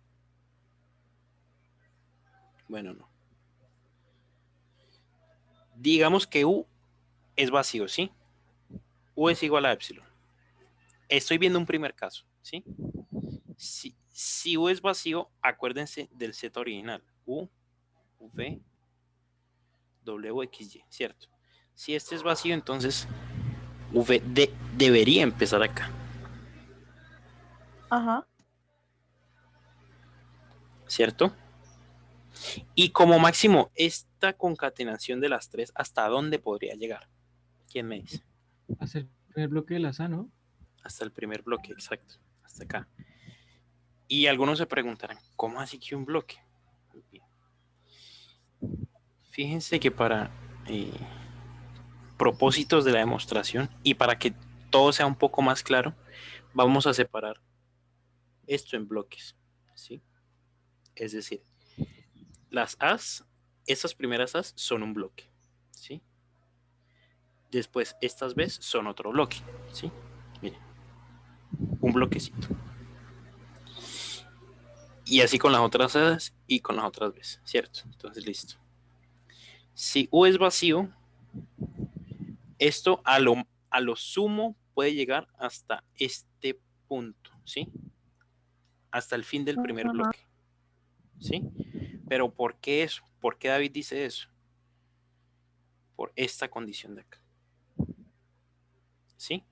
Speaker 2: Bueno, no. Digamos que U es vacío, ¿sí? U es igual a epsilon. Estoy viendo un primer caso, ¿sí? Si U es vacío, acuérdense del Z original. U, V, W, X, Y, ¿cierto? Si este es vacío, entonces debería empezar acá,
Speaker 5: Ajá.
Speaker 2: ¿cierto? Y como máximo, esta concatenación de las tres, ¿hasta dónde podría llegar? ¿Quién me dice?
Speaker 3: Hasta el primer bloque de la SA, ¿no?
Speaker 2: Hasta el primer bloque, exacto, hasta acá. Y algunos se preguntarán, ¿cómo así que un bloque? Bien. Fíjense que para propósitos de la demostración y para que todo sea un poco más claro, vamos a separar esto en bloques, ¿sí? Es decir, las As, estas primeras As son un bloque, ¿sí? Después estas Bs son otro bloque, ¿sí? Miren, un bloquecito. Y así con las otras As y con las otras Bs, ¿cierto? Entonces, listo. Si U es vacío, esto a lo sumo puede llegar hasta este punto, ¿sí? Hasta el fin del primer
Speaker 5: Ajá.
Speaker 2: bloque, ¿sí? Pero ¿por qué eso? ¿Por qué David dice eso? Por esta condición de acá, ¿sí?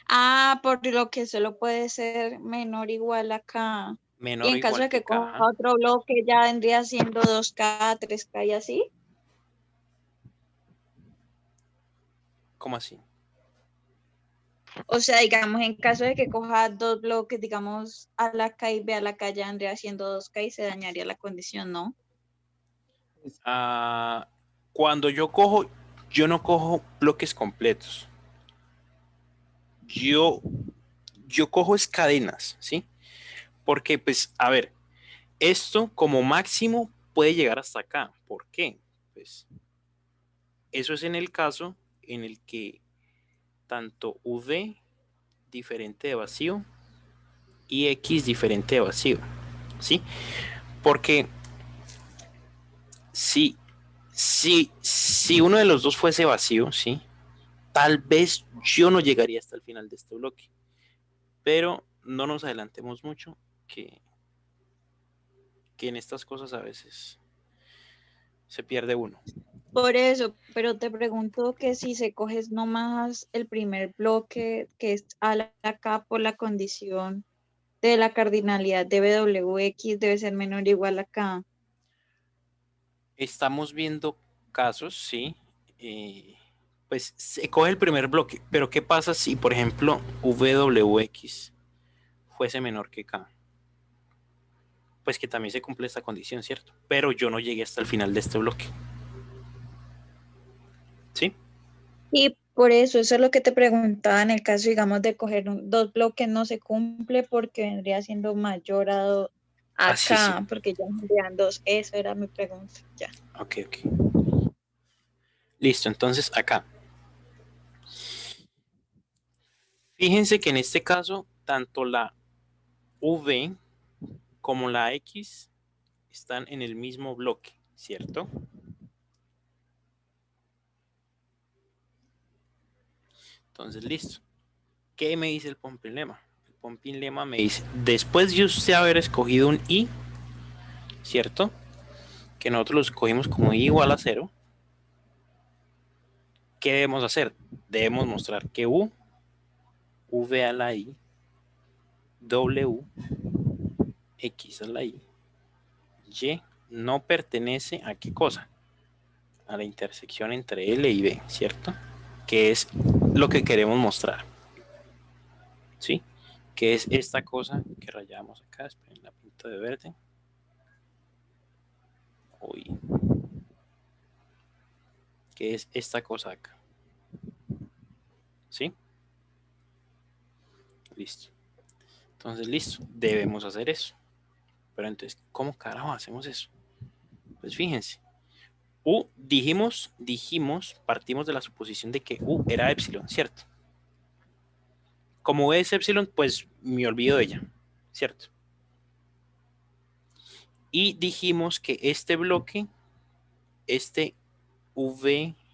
Speaker 5: Ah, por lo que solo puede ser menor o igual acá. Y
Speaker 2: Menor o
Speaker 5: en caso
Speaker 2: igual
Speaker 5: de
Speaker 2: que
Speaker 5: que
Speaker 2: acá,
Speaker 5: coja
Speaker 2: ajá.
Speaker 5: otro bloque, ya vendría siendo 2K, 3K y así.
Speaker 2: ¿Cómo así?
Speaker 5: O sea, digamos, en caso de que coja dos bloques, digamos, a la K y B a la K, ya vendría siendo 2K y se dañaría la condición, ¿no?
Speaker 2: Ah, cuando yo no cojo bloques completos. Yo cojo es cadenas, ¿sí? Porque, pues, a ver, esto como máximo puede llegar hasta acá. ¿Por qué? Pues, eso es en el caso en el que tanto V diferente de vacío y X diferente de vacío, ¿sí? Porque si uno de los dos fuese vacío, ¿sí? Tal vez yo no llegaría hasta el final de este bloque. Pero no nos adelantemos mucho, que en estas cosas a veces se pierde uno.
Speaker 5: Por eso, pero te pregunto que si se coges nomás el primer bloque, que es a la K por la condición de la cardinalidad de BWX debe ser menor o igual a K.
Speaker 2: Estamos viendo casos, sí. Pues se coge el primer bloque, pero ¿qué pasa si, por ejemplo, WX fuese menor que K? Pues que también se cumple esta condición, ¿cierto? Pero yo no llegué hasta el final de este bloque. ¿Sí?
Speaker 5: Y por eso es lo que te preguntaba en el caso, digamos, de coger dos bloques no se cumple porque vendría siendo mayor a
Speaker 2: Así sí.
Speaker 5: K, porque ya vendrían dos. Eso era mi pregunta. Ya.
Speaker 2: Ok, ok. Listo, entonces acá. Fíjense que en este caso, tanto la V como la X están en el mismo bloque, ¿cierto? Entonces, listo. ¿Qué me dice el Pompin Lema? El Pompin Lema me dice, después de usted haber escogido un I, ¿cierto? Que nosotros lo escogimos como I igual a 0, ¿qué debemos hacer? Debemos mostrar que U, V a la I, W, X a la Y no pertenece a qué cosa? A la intersección entre L y B, ¿cierto? Que es lo que queremos mostrar, ¿sí? Que es esta cosa que rayamos acá, esperen, la pinto de verde. Uy. Que es esta cosa acá, ¿sí? Listo. Entonces, listo, debemos hacer eso. Pero entonces, ¿cómo carajo hacemos eso? Pues fíjense, U dijimos, partimos de la suposición de que U era epsilon, ¿cierto? Como es epsilon, pues me olvido de ella, ¿cierto? Y dijimos que este bloque, este VWX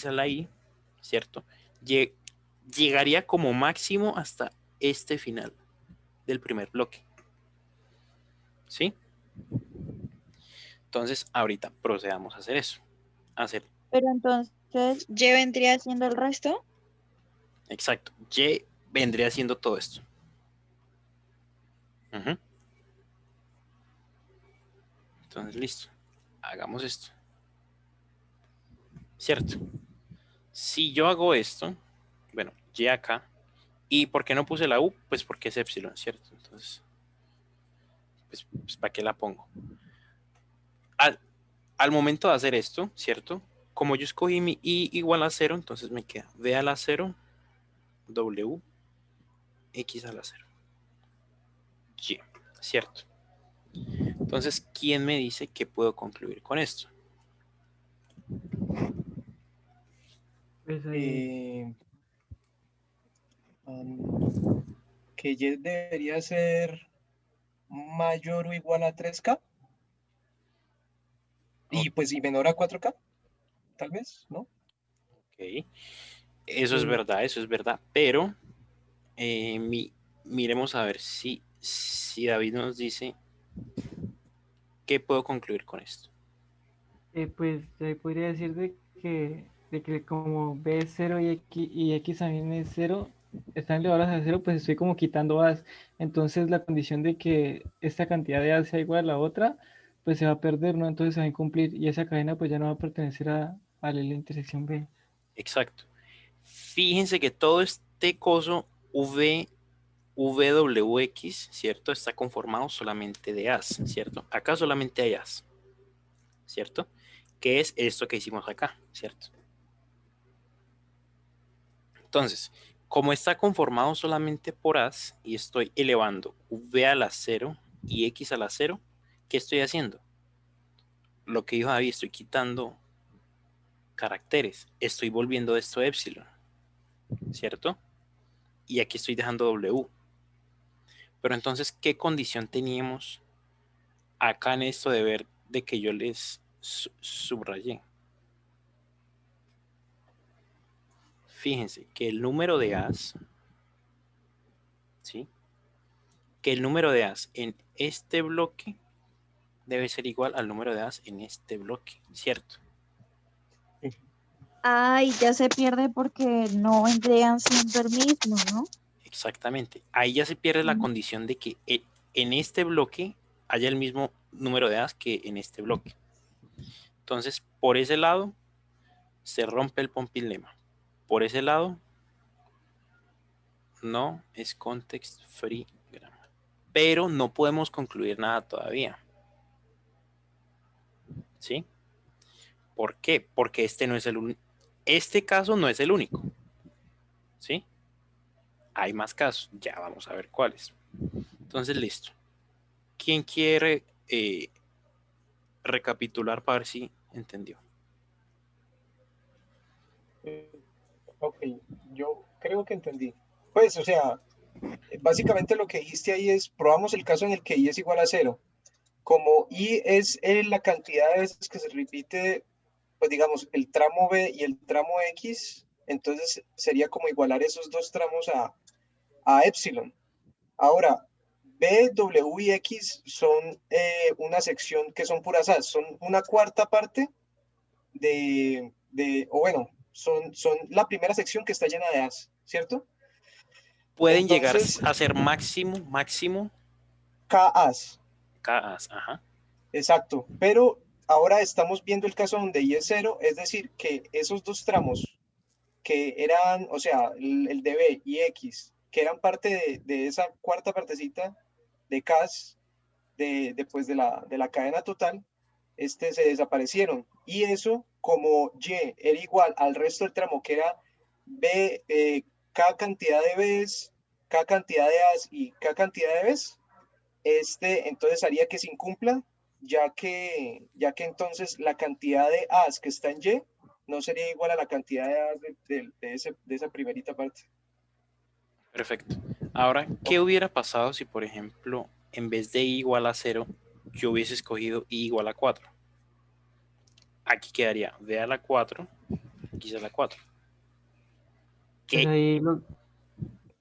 Speaker 2: a la I, ¿cierto? Llegaría como máximo hasta este final del primer bloque, ¿sí? Entonces, ahorita procedamos a hacer eso, a hacer
Speaker 5: Pero entonces, ¿Y vendría siendo el resto?
Speaker 2: Exacto. Y vendría siendo todo esto. Ujú. Entonces, listo. Hagamos esto. ¿Cierto? Si yo hago esto, bueno, Y acá. ¿Y por qué no puse la U? Pues porque es epsilon, ¿cierto? Entonces, pues ¿para qué la pongo? Al, al momento de hacer esto, ¿cierto? Como yo escogí mi I igual a 0, entonces me queda V a la 0, W, X a la 0. Y, ¿cierto? Entonces, ¿quién me dice que puedo concluir con esto?
Speaker 6: Pues ahí,
Speaker 1: Eh, que Y debería ser mayor o igual a 3K y pues y menor a 4K, tal vez, ¿no?
Speaker 2: Ok.
Speaker 6: pues,
Speaker 2: Eso es verdad, pero miremos a ver si David nos dice qué puedo concluir con esto.
Speaker 6: pues ahí podría decir de que como B es 0 y X también es 0, están elevadas a 0, pues estoy como quitando A's. Entonces la condición de que esta cantidad de A sea igual a la otra, pues se va a perder, ¿no? Entonces se va a incumplir y esa cadena pues ya no va a pertenecer a la intersección B.
Speaker 2: Exacto. Fíjense que todo este coso VWX, ¿cierto? Está conformado solamente de A's, ¿cierto? Acá solamente hay A's, ¿cierto? Que es esto que hicimos acá, ¿cierto? Entonces, como está conformado solamente por A's y estoy elevando V a la 0 y X a la 0, ¿qué estoy haciendo? Lo que dijo David, estoy quitando caracteres, estoy volviendo esto epsilon, ¿cierto? Y aquí estoy dejando W. Pero entonces, ¿qué condición teníamos acá en esto de ver de que yo les subrayé? Fíjense que el número de A's, ¿sí? Que el número de A's en este bloque debe ser igual al número de A's en este bloque, ¿cierto?
Speaker 5: Ay, ya se pierde porque no vendrían siendo el mismo, ¿no?
Speaker 2: Exactamente. Ahí ya se pierde la condición de que en este bloque haya el mismo número de A's que en este bloque. Entonces, por ese lado, se rompe el pompilema. Por ese lado, no es context free grammar. Pero no podemos concluir nada todavía. ¿Sí? ¿Por qué? Porque este caso no es el único. ¿Sí? Hay más casos. Ya vamos a ver cuáles. Entonces, listo. ¿Quién quiere recapitular para ver si entendió?
Speaker 1: Ok, yo creo que entendí. Pues, o sea, básicamente lo que dijiste ahí es, probamos el caso en el que I es igual a 0. Como I es la cantidad de veces que se repite, pues digamos, el tramo B y el tramo X, entonces sería como igualar esos dos tramos a epsilon. Ahora, B, W y X son una sección que son puras A, son una cuarta parte o bueno, son la primera sección que está llena de A's, ¿cierto?
Speaker 2: Pueden llegar
Speaker 1: Entonces,
Speaker 2: a ser máximo
Speaker 1: KA's,
Speaker 2: KAs. Ajá.
Speaker 1: exacto. Pero ahora estamos viendo el caso donde I es 0, es decir, que esos dos tramos que eran, o sea, el de B y X, que eran parte de esa cuarta partecita de K's, después de la cadena total, se desaparecieron. Y eso, como Y era igual al resto del tramo, que era B, K cantidad de B's, K cantidad de A's y K cantidad de B's, entonces haría que se incumpla, ya que entonces la cantidad de A's que está en Y no sería igual a la cantidad de A's de esa primerita parte.
Speaker 2: Perfecto. Ahora, ¿qué
Speaker 1: Ok.
Speaker 2: hubiera pasado si, por ejemplo, en vez de I igual a 0, yo hubiese escogido I igual a 4? Aquí quedaría V a la 4, X a la 4.
Speaker 6: Pues
Speaker 2: ¿Qué?
Speaker 6: ahí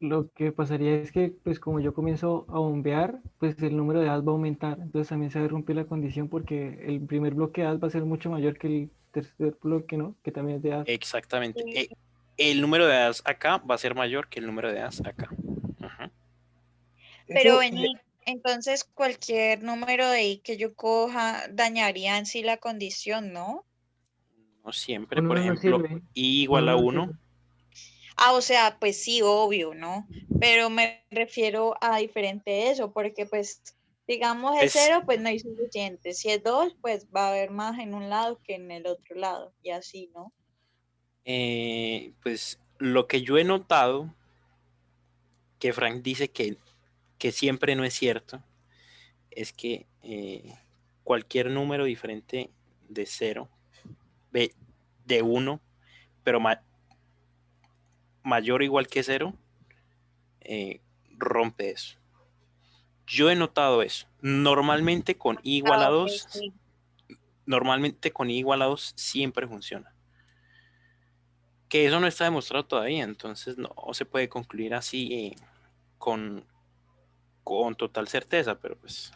Speaker 6: lo que pasaría es que, pues como yo comienzo a bombear, pues el número de as va a aumentar. Entonces también se va a romper la condición porque el primer bloque de as va a ser mucho mayor que el tercer bloque, ¿no? Que también es de as.
Speaker 2: Exactamente.
Speaker 4: Sí.
Speaker 2: El número de as acá va a ser mayor que el número de as acá. Ajá.
Speaker 4: Pero
Speaker 1: Eso,
Speaker 4: vení, entonces cualquier número de i que yo coja dañaría en sí la condición, ¿no?
Speaker 2: No siempre,
Speaker 6: Con
Speaker 2: por
Speaker 6: uno no
Speaker 2: ejemplo,
Speaker 6: sirve.
Speaker 2: i
Speaker 6: Con
Speaker 2: igual
Speaker 6: uno
Speaker 2: a
Speaker 6: no
Speaker 2: 1.
Speaker 6: sirve.
Speaker 4: Ah, o sea, pues sí, obvio, ¿no? Pero me refiero a diferente de eso, porque pues, digamos es
Speaker 2: Pues,
Speaker 4: 0, pues no hay suficiente. Si es 2, pues va a haber más en un lado que en el otro lado, y así, ¿no?
Speaker 2: pues lo que yo he notado, que Frank dice que siempre no es cierto, es que cualquier número diferente de 0, de 1, pero mayor o igual que 0, rompe eso. Yo he notado eso. Normalmente con i igual a
Speaker 4: Ah, ok,
Speaker 2: 2,
Speaker 4: sí.
Speaker 2: normalmente con i igual a 2 siempre funciona. Que eso no está demostrado todavía, entonces no se puede concluir así con, con total certeza, pero pues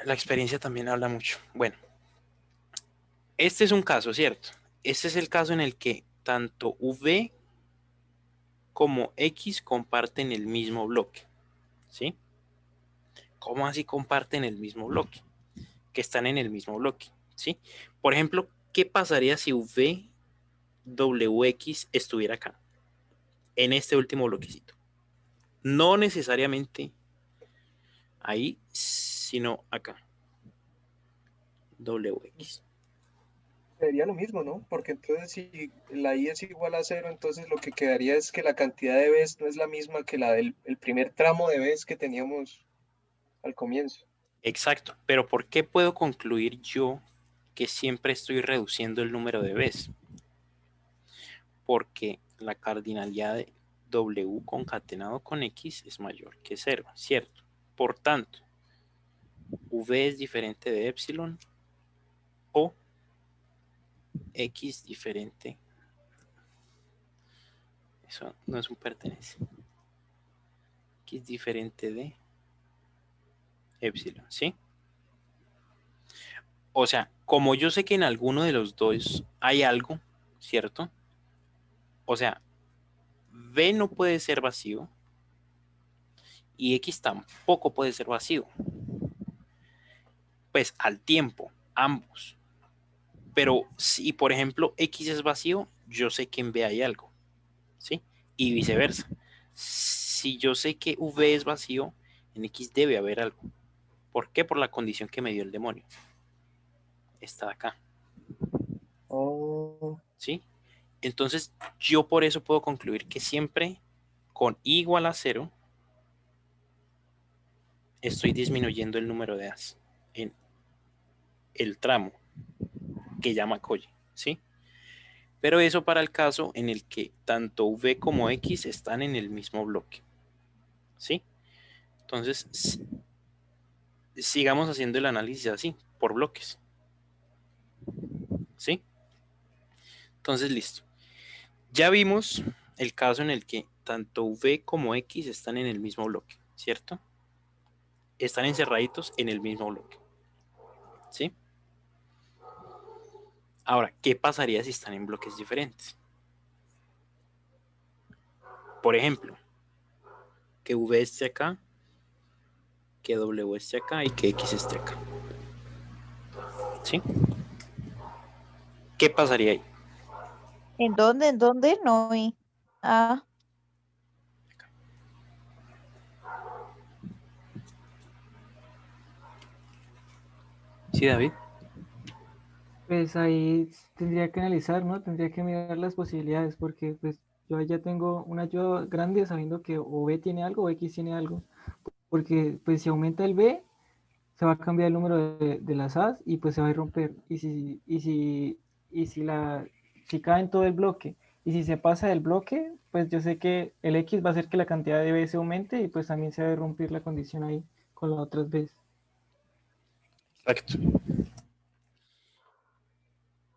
Speaker 2: la experiencia también habla mucho. Bueno, este es un caso, ¿cierto? Este es el caso en el que tanto v como x comparten el mismo bloque, ¿sí? ¿Cómo así comparten el mismo bloque? Que están en el mismo bloque, ¿sí? Por ejemplo, ¿qué pasaría si v wx estuviera acá, en este último bloquecito? No necesariamente ahí, sino acá, wx.
Speaker 1: sería lo mismo, ¿no? Porque entonces si la i es igual a 0, entonces lo que quedaría es que la cantidad de Bs no es la misma que la del el primer tramo de Bs que teníamos al comienzo.
Speaker 2: Exacto, pero ¿por qué puedo concluir yo que siempre estoy reduciendo el número de Bs? Porque la cardinalidad de w concatenado con x es mayor que 0, ¿cierto? Por tanto, v es diferente de epsilon o x diferente. Eso no es un pertenece. X diferente de epsilon, ¿sí? O sea, como yo sé que en alguno de los dos hay algo, ¿cierto? O sea, v no puede ser vacío y x tampoco puede ser vacío. Pues al tiempo, ambos. Pero si, por ejemplo, x es vacío, yo sé que en v hay algo, ¿sí? Y viceversa. Si yo sé que v es vacío, en x debe haber algo. ¿Por qué? Por la condición que me dio el demonio. Está acá,
Speaker 1: Oh,
Speaker 2: ¿sí? Entonces, yo por eso puedo concluir que siempre con i igual a 0 estoy disminuyendo el número de as en el tramo que llama Colle, ¿sí? Pero eso para el caso en el que tanto v como x están en el mismo bloque, ¿sí? Entonces, sigamos haciendo el análisis así, por bloques, ¿sí? Entonces, listo. Ya vimos el caso en el que tanto v como x están en el mismo bloque, ¿cierto? Están encerraditos en el mismo bloque, ¿sí? Ahora, ¿qué pasaría si están en bloques diferentes? Por ejemplo, que v esté acá, que w esté acá y que x esté acá, ¿sí? ¿Qué pasaría ahí?
Speaker 5: ¿En dónde? ¿En dónde? No vi. Ah,
Speaker 2: ¿Sí, David?
Speaker 6: Pues ahí tendría que analizar, ¿no? Tendría que mirar las posibilidades porque pues yo ya tengo una ayuda grande sabiendo que o B tiene algo o X tiene algo. Porque pues si aumenta el B, se va a cambiar el número de las As y pues se va a romper. Si cae en todo el bloque y si se pasa del bloque, pues yo sé que el X va a hacer que la cantidad de B se aumente y pues también se va a romper la condición ahí con las otras B.
Speaker 2: Exacto.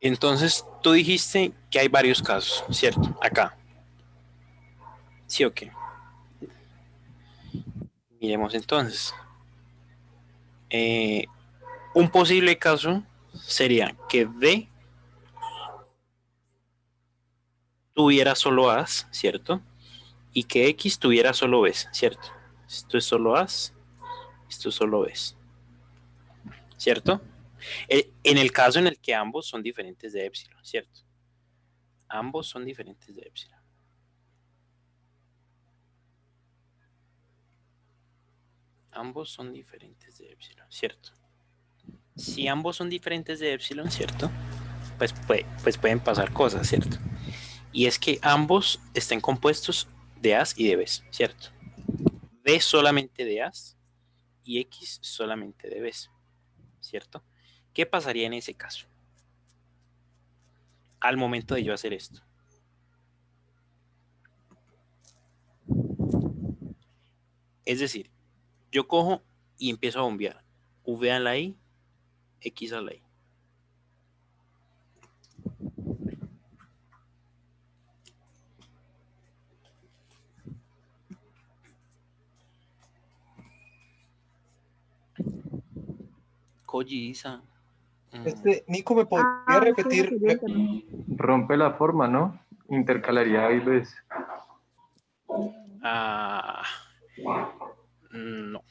Speaker 2: Entonces, tú dijiste que hay varios casos, ¿cierto? Acá. ¿Sí o qué? Miremos entonces. Un posible caso sería que D tuviera solo A's, ¿cierto? Y que X tuviera solo B's, ¿cierto? Esto es solo A's, esto es solo B's, ¿cierto? En el caso en el que ambos son diferentes de epsilon, ¿cierto? Ambos son diferentes de epsilon. Ambos son diferentes de epsilon, ¿cierto? Si ambos son diferentes de epsilon, ¿cierto? Pues pueden pasar cosas, ¿cierto? Y es que ambos estén compuestos de A's y de B's, ¿cierto? D solamente de A's y X solamente de B's, ¿cierto? ¿Qué pasaría en ese caso? Al momento de yo hacer esto. Es decir, yo cojo y empiezo a bombear V a la I, X a la I. Koji-san.
Speaker 1: Nico, ¿me podría
Speaker 5: Ah,
Speaker 1: repetir?
Speaker 5: sí, sí, sí.
Speaker 3: Rompe la forma, ¿no? Intercalaría A y B.
Speaker 2: No.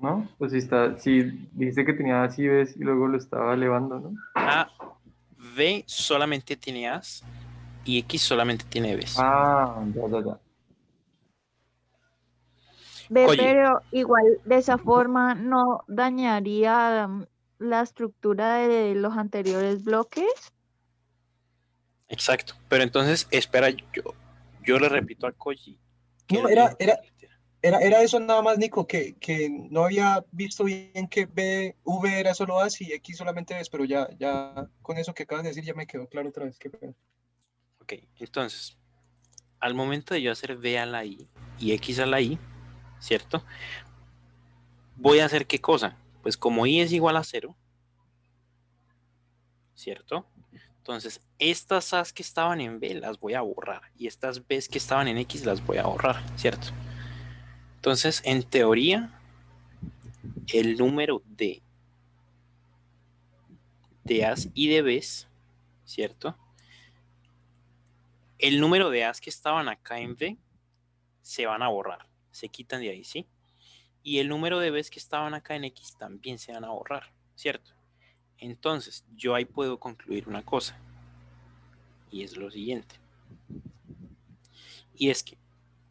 Speaker 3: ¿No? Pues si dice que tenía así ves y luego lo estaba elevando, ¿no?
Speaker 2: V solamente tiene A's y X solamente tiene B's.
Speaker 3: Ya.
Speaker 5: Ve,
Speaker 2: Oye,
Speaker 5: pero igual de esa forma no dañaría la estructura de los anteriores bloques.
Speaker 2: exacto. Pero entonces, espera, yo le repito a Koji que
Speaker 1: No,
Speaker 2: él me dijo que repitiera.
Speaker 1: era eso nada más, Nico, que no había visto bien que V era solo A y X solamente B, pero ya con eso que acabas de decir ya me quedó claro otra vez. Qué pena.
Speaker 2: Ok, entonces, al momento de yo hacer V a la I y X a la I, ¿cierto? Voy a hacer ¿qué cosa? Pues como I es igual a 0, ¿cierto? Entonces, estas A's que estaban en B las voy a borrar y estas B's que estaban en X las voy a borrar, ¿cierto? Entonces, en teoría, el número de A's y de B's, ¿cierto? El número de A's que estaban acá en B se van a borrar, se quitan de ahí, ¿sí? Y el número de B's que estaban acá en X también se van a borrar, ¿cierto? Entonces, yo ahí puedo concluir una cosa, y es lo siguiente. Y es que,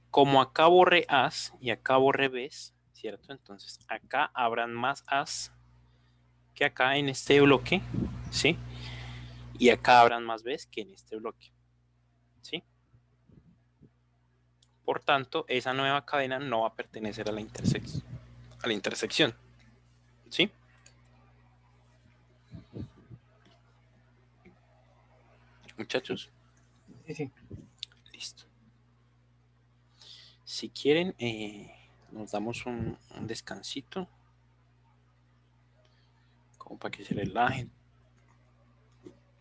Speaker 2: como acá borré A's y acá borré B's, ¿cierto? Entonces, acá habrán más A's que acá en este bloque, ¿sí? Y acá habrán más B's que en este bloque, ¿sí? Por tanto, esa nueva cadena no va a pertenecer a la intersección, ¿sí? Muchachos,
Speaker 1: Sí.
Speaker 2: listo. Si quieren, nos damos un descansito, como para que se relajen,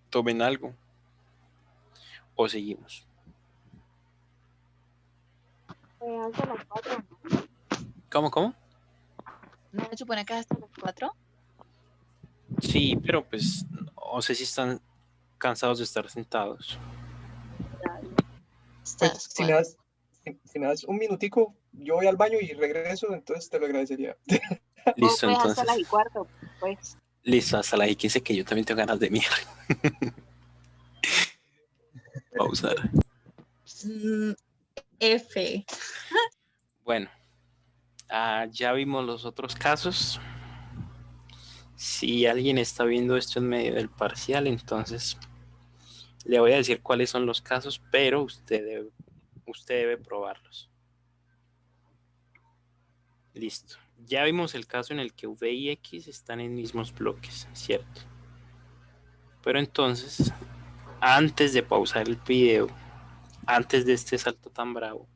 Speaker 2: tomen algo, o seguimos.
Speaker 5: Hasta las 4.
Speaker 2: ¿Cómo?
Speaker 5: ¿No se supone que es hasta las 4?
Speaker 2: Sí, pero pues no sé si están cansados de estar sentados.
Speaker 1: Pues si me das un minutico, yo voy al baño y regreso, entonces te lo agradecería.
Speaker 2: Listo,
Speaker 5: Pues
Speaker 2: entonces.
Speaker 5: hasta las 4, pues.
Speaker 2: Listo, hasta las 15 que yo también tengo ganas de mirar. Pausar.
Speaker 5: F.
Speaker 2: Bueno, ya vimos los otros casos. Si alguien está viendo esto en medio del parcial, entonces le voy a decir cuáles son los casos, pero usted debe probarlos. Listo. Ya vimos el caso en el que V y X están en mismos bloques, ¿cierto? Pero entonces, antes de pausar el video, antes de este salto tan bravo,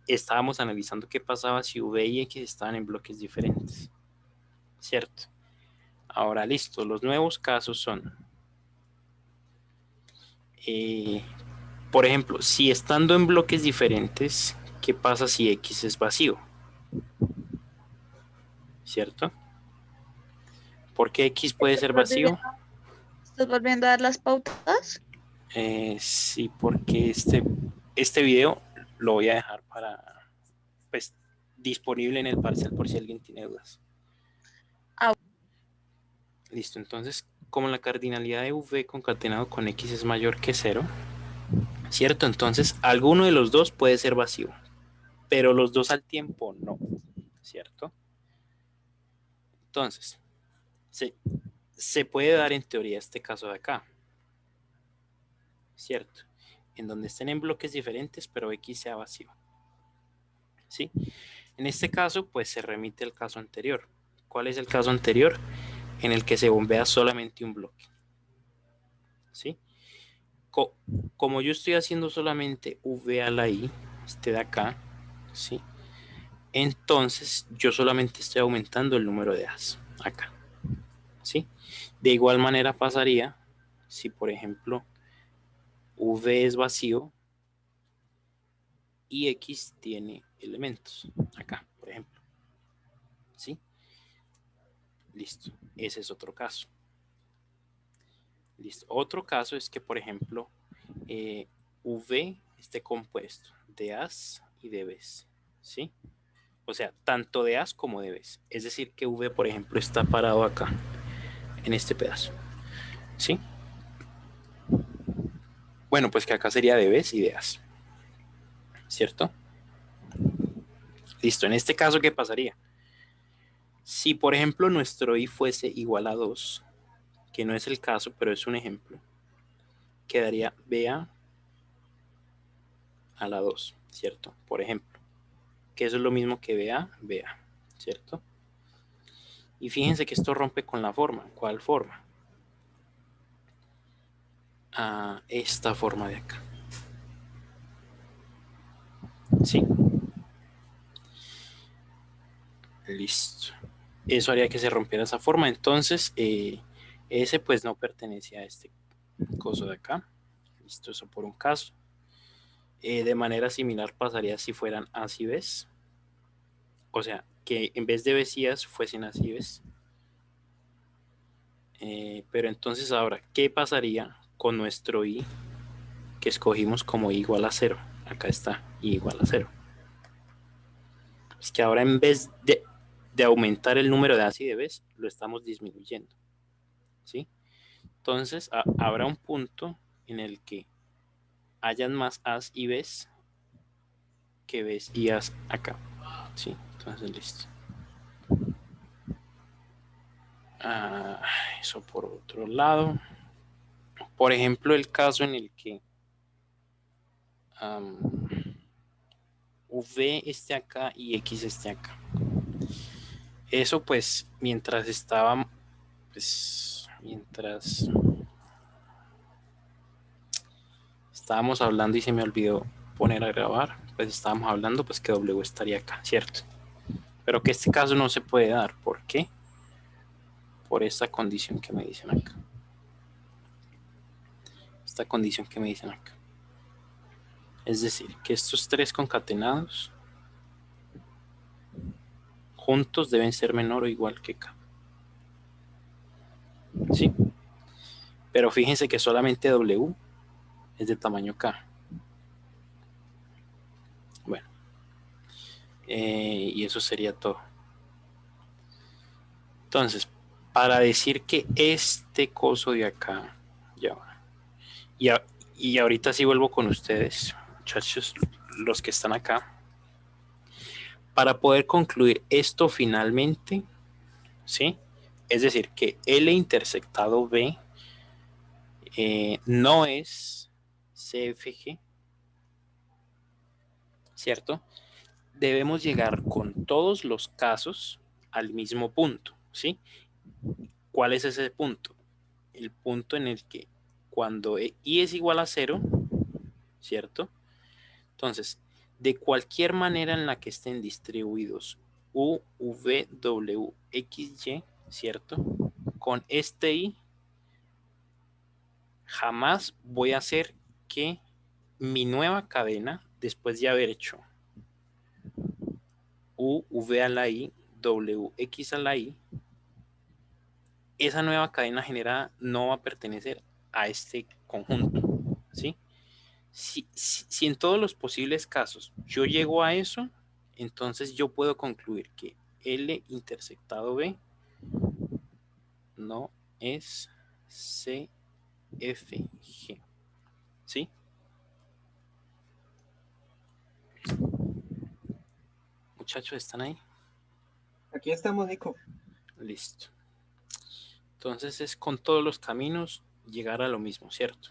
Speaker 2: estábamos analizando qué pasaba si V y X estaban en bloques diferentes, ¿cierto? Ahora listo, los nuevos casos son por ejemplo, si estando en bloques diferentes, ¿qué pasa si X es vacío? ¿Cierto? ¿Por qué X puede ser vacío?
Speaker 5: ¿Estás volviendo a dar las pautas?
Speaker 2: Sí, porque este video lo voy a dejar para, pues, disponible en el parcial por si alguien tiene dudas.
Speaker 5: Ah.
Speaker 2: Listo, entonces, como la cardinalidad de V concatenado con X es mayor que 0, ¿cierto? Entonces, alguno de los dos puede ser vacío, pero los dos al tiempo no, ¿cierto? Entonces, se puede dar en teoría este caso de acá, ¿cierto? En donde estén en bloques diferentes, pero X sea vacío, ¿sí? En este caso, pues se remite al caso anterior. ¿Cuál es el caso anterior? En el que se bombea solamente un bloque, ¿sí? Como yo estoy haciendo solamente V a la I, este de acá, ¿sí? Entonces yo solamente estoy aumentando el número de A's acá, ¿sí? De igual manera pasaría si, por ejemplo, V es vacío y X tiene elementos acá, por ejemplo, ¿sí? Listo, ese es otro caso. Listo, otro caso es que, por ejemplo, V esté compuesto de A's y de B's, ¿sí? O sea, tanto de A's como de B's. Es decir, que V, por ejemplo, está parado acá, en este pedazo, ¿sí? Bueno, pues que acá sería de B's y de A's, ¿cierto? Listo, en este caso, ¿qué pasaría? Si, por ejemplo, nuestro I fuese igual a 2, que no es el caso, pero es un ejemplo, quedaría BA a la 2, ¿cierto? Por ejemplo, que eso es lo mismo que BA, ¿cierto? Y fíjense que esto rompe con la forma. ¿Cuál forma? Esta forma de acá. ¿Sí? Listo. Eso haría que se rompiera esa forma. Entonces, ese pues no pertenece a este coso de acá. Listo, eso por un caso. De manera similar pasaría si fueran A's y B's. O sea, que en vez de B's y A's fuesen A's y B's. Pero entonces ahora, ¿qué pasaría con nuestro I que escogimos como I igual a 0? Acá está, I igual a 0. Es que ahora en vez de aumentar el número de A's y de B's, lo estamos disminuyendo, ¿sí? Entonces, habrá un punto en el que hayan más A's y B's que B's y A's acá, ¿sí? Entonces, listo. Eso por otro lado. Por ejemplo, el caso en el que V esté acá y X esté acá. Eso pues mientras estaba, pues mientras estábamos hablando y se me olvidó poner a grabar, pues estábamos hablando pues que W estaría acá, ¿cierto? Pero que este caso no se puede dar. ¿Por qué? Por esta condición que me dicen acá. Esta condición que me dicen acá. Es decir, que estos tres concatenados juntos deben ser menor o igual que K. ¿Sí? Pero fíjense que solamente W es de tamaño K. Bueno. Y eso sería todo. Entonces, para decir que este coso de acá, ya va. Y ahorita sí vuelvo con ustedes, muchachos, los que están acá. Para poder concluir esto finalmente, ¿sí? Es decir, que L intersectado B no es CFG, ¿cierto? Debemos llegar con todos los casos al mismo punto, ¿sí? ¿Cuál es ese punto? El punto en el que cuando I es igual a 0, ¿cierto? Entonces, de cualquier manera en la que estén distribuidos U, V, W, X, Y, ¿cierto? Con este I jamás voy a hacer que mi nueva cadena, después de haber hecho U, V a la I, W, X a la I, esa nueva cadena generada no va a pertenecer a este conjunto, ¿sí? Si en todos los posibles casos yo llego a eso, entonces yo puedo concluir que L intersectado B no es CFG, ¿sí? Muchachos, ¿están ahí?
Speaker 1: Aquí estamos, Nico.
Speaker 2: Listo. Entonces es con todos los caminos llegar a lo mismo, ¿cierto?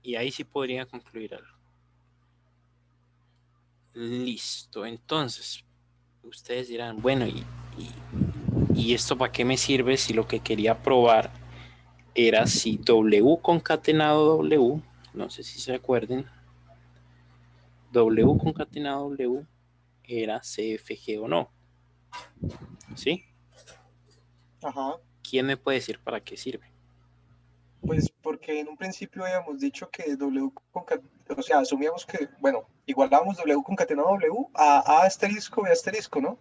Speaker 2: Y ahí sí podría concluir algo. Listo. Entonces, ustedes dirán, bueno, ¿y esto para qué me sirve si lo que quería probar era si W concatenado W, no sé si se acuerden, W concatenado W era CFG o no? ¿Sí?
Speaker 1: Ajá.
Speaker 2: ¿Quién me puede decir para qué sirve?
Speaker 1: Pues porque en un principio habíamos dicho que o sea, asumíamos que, bueno, igualábamos W concatenado W a asterisco y asterisco, ¿no?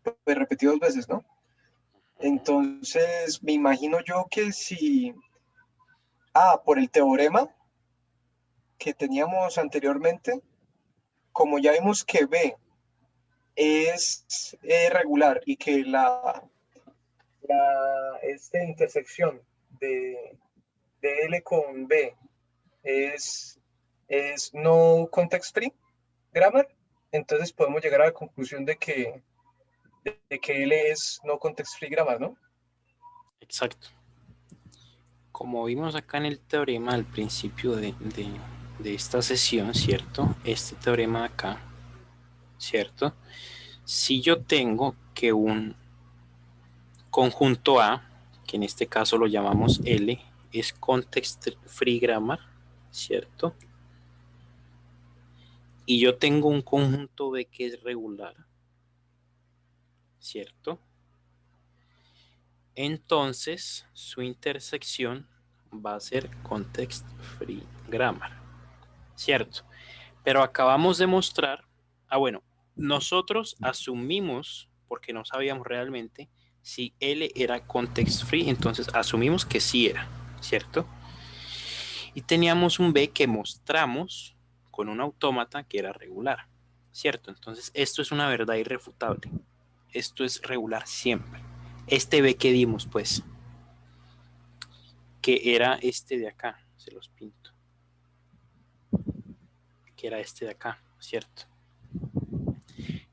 Speaker 1: Pues repetido 2 veces, ¿no? Entonces, me imagino yo que si, por el teorema que teníamos anteriormente, como ya vimos que B es regular y que esta intersección de L con B es no context free grammar, entonces podemos llegar a la conclusión de que L es no context free grammar, ¿no?
Speaker 2: Exacto. Como vimos acá en el teorema al principio de esta sesión, ¿cierto? Este teorema de acá, ¿cierto? Si yo tengo que un conjunto A, que en este caso lo llamamos L, es context free grammar, ¿cierto? Y yo tengo un conjunto B que es regular, ¿cierto? Entonces su intersección va a ser context free grammar, ¿cierto? Pero acabamos de mostrar, bueno, nosotros asumimos, porque no sabíamos realmente, si L era context free, entonces asumimos que sí era, ¿cierto? Y teníamos un B que mostramos con un autómata que era regular, ¿cierto? Entonces esto es una verdad irrefutable. Esto es regular siempre. Este B que dimos, pues, que era este de acá, se los pinto, que era este de acá, ¿cierto?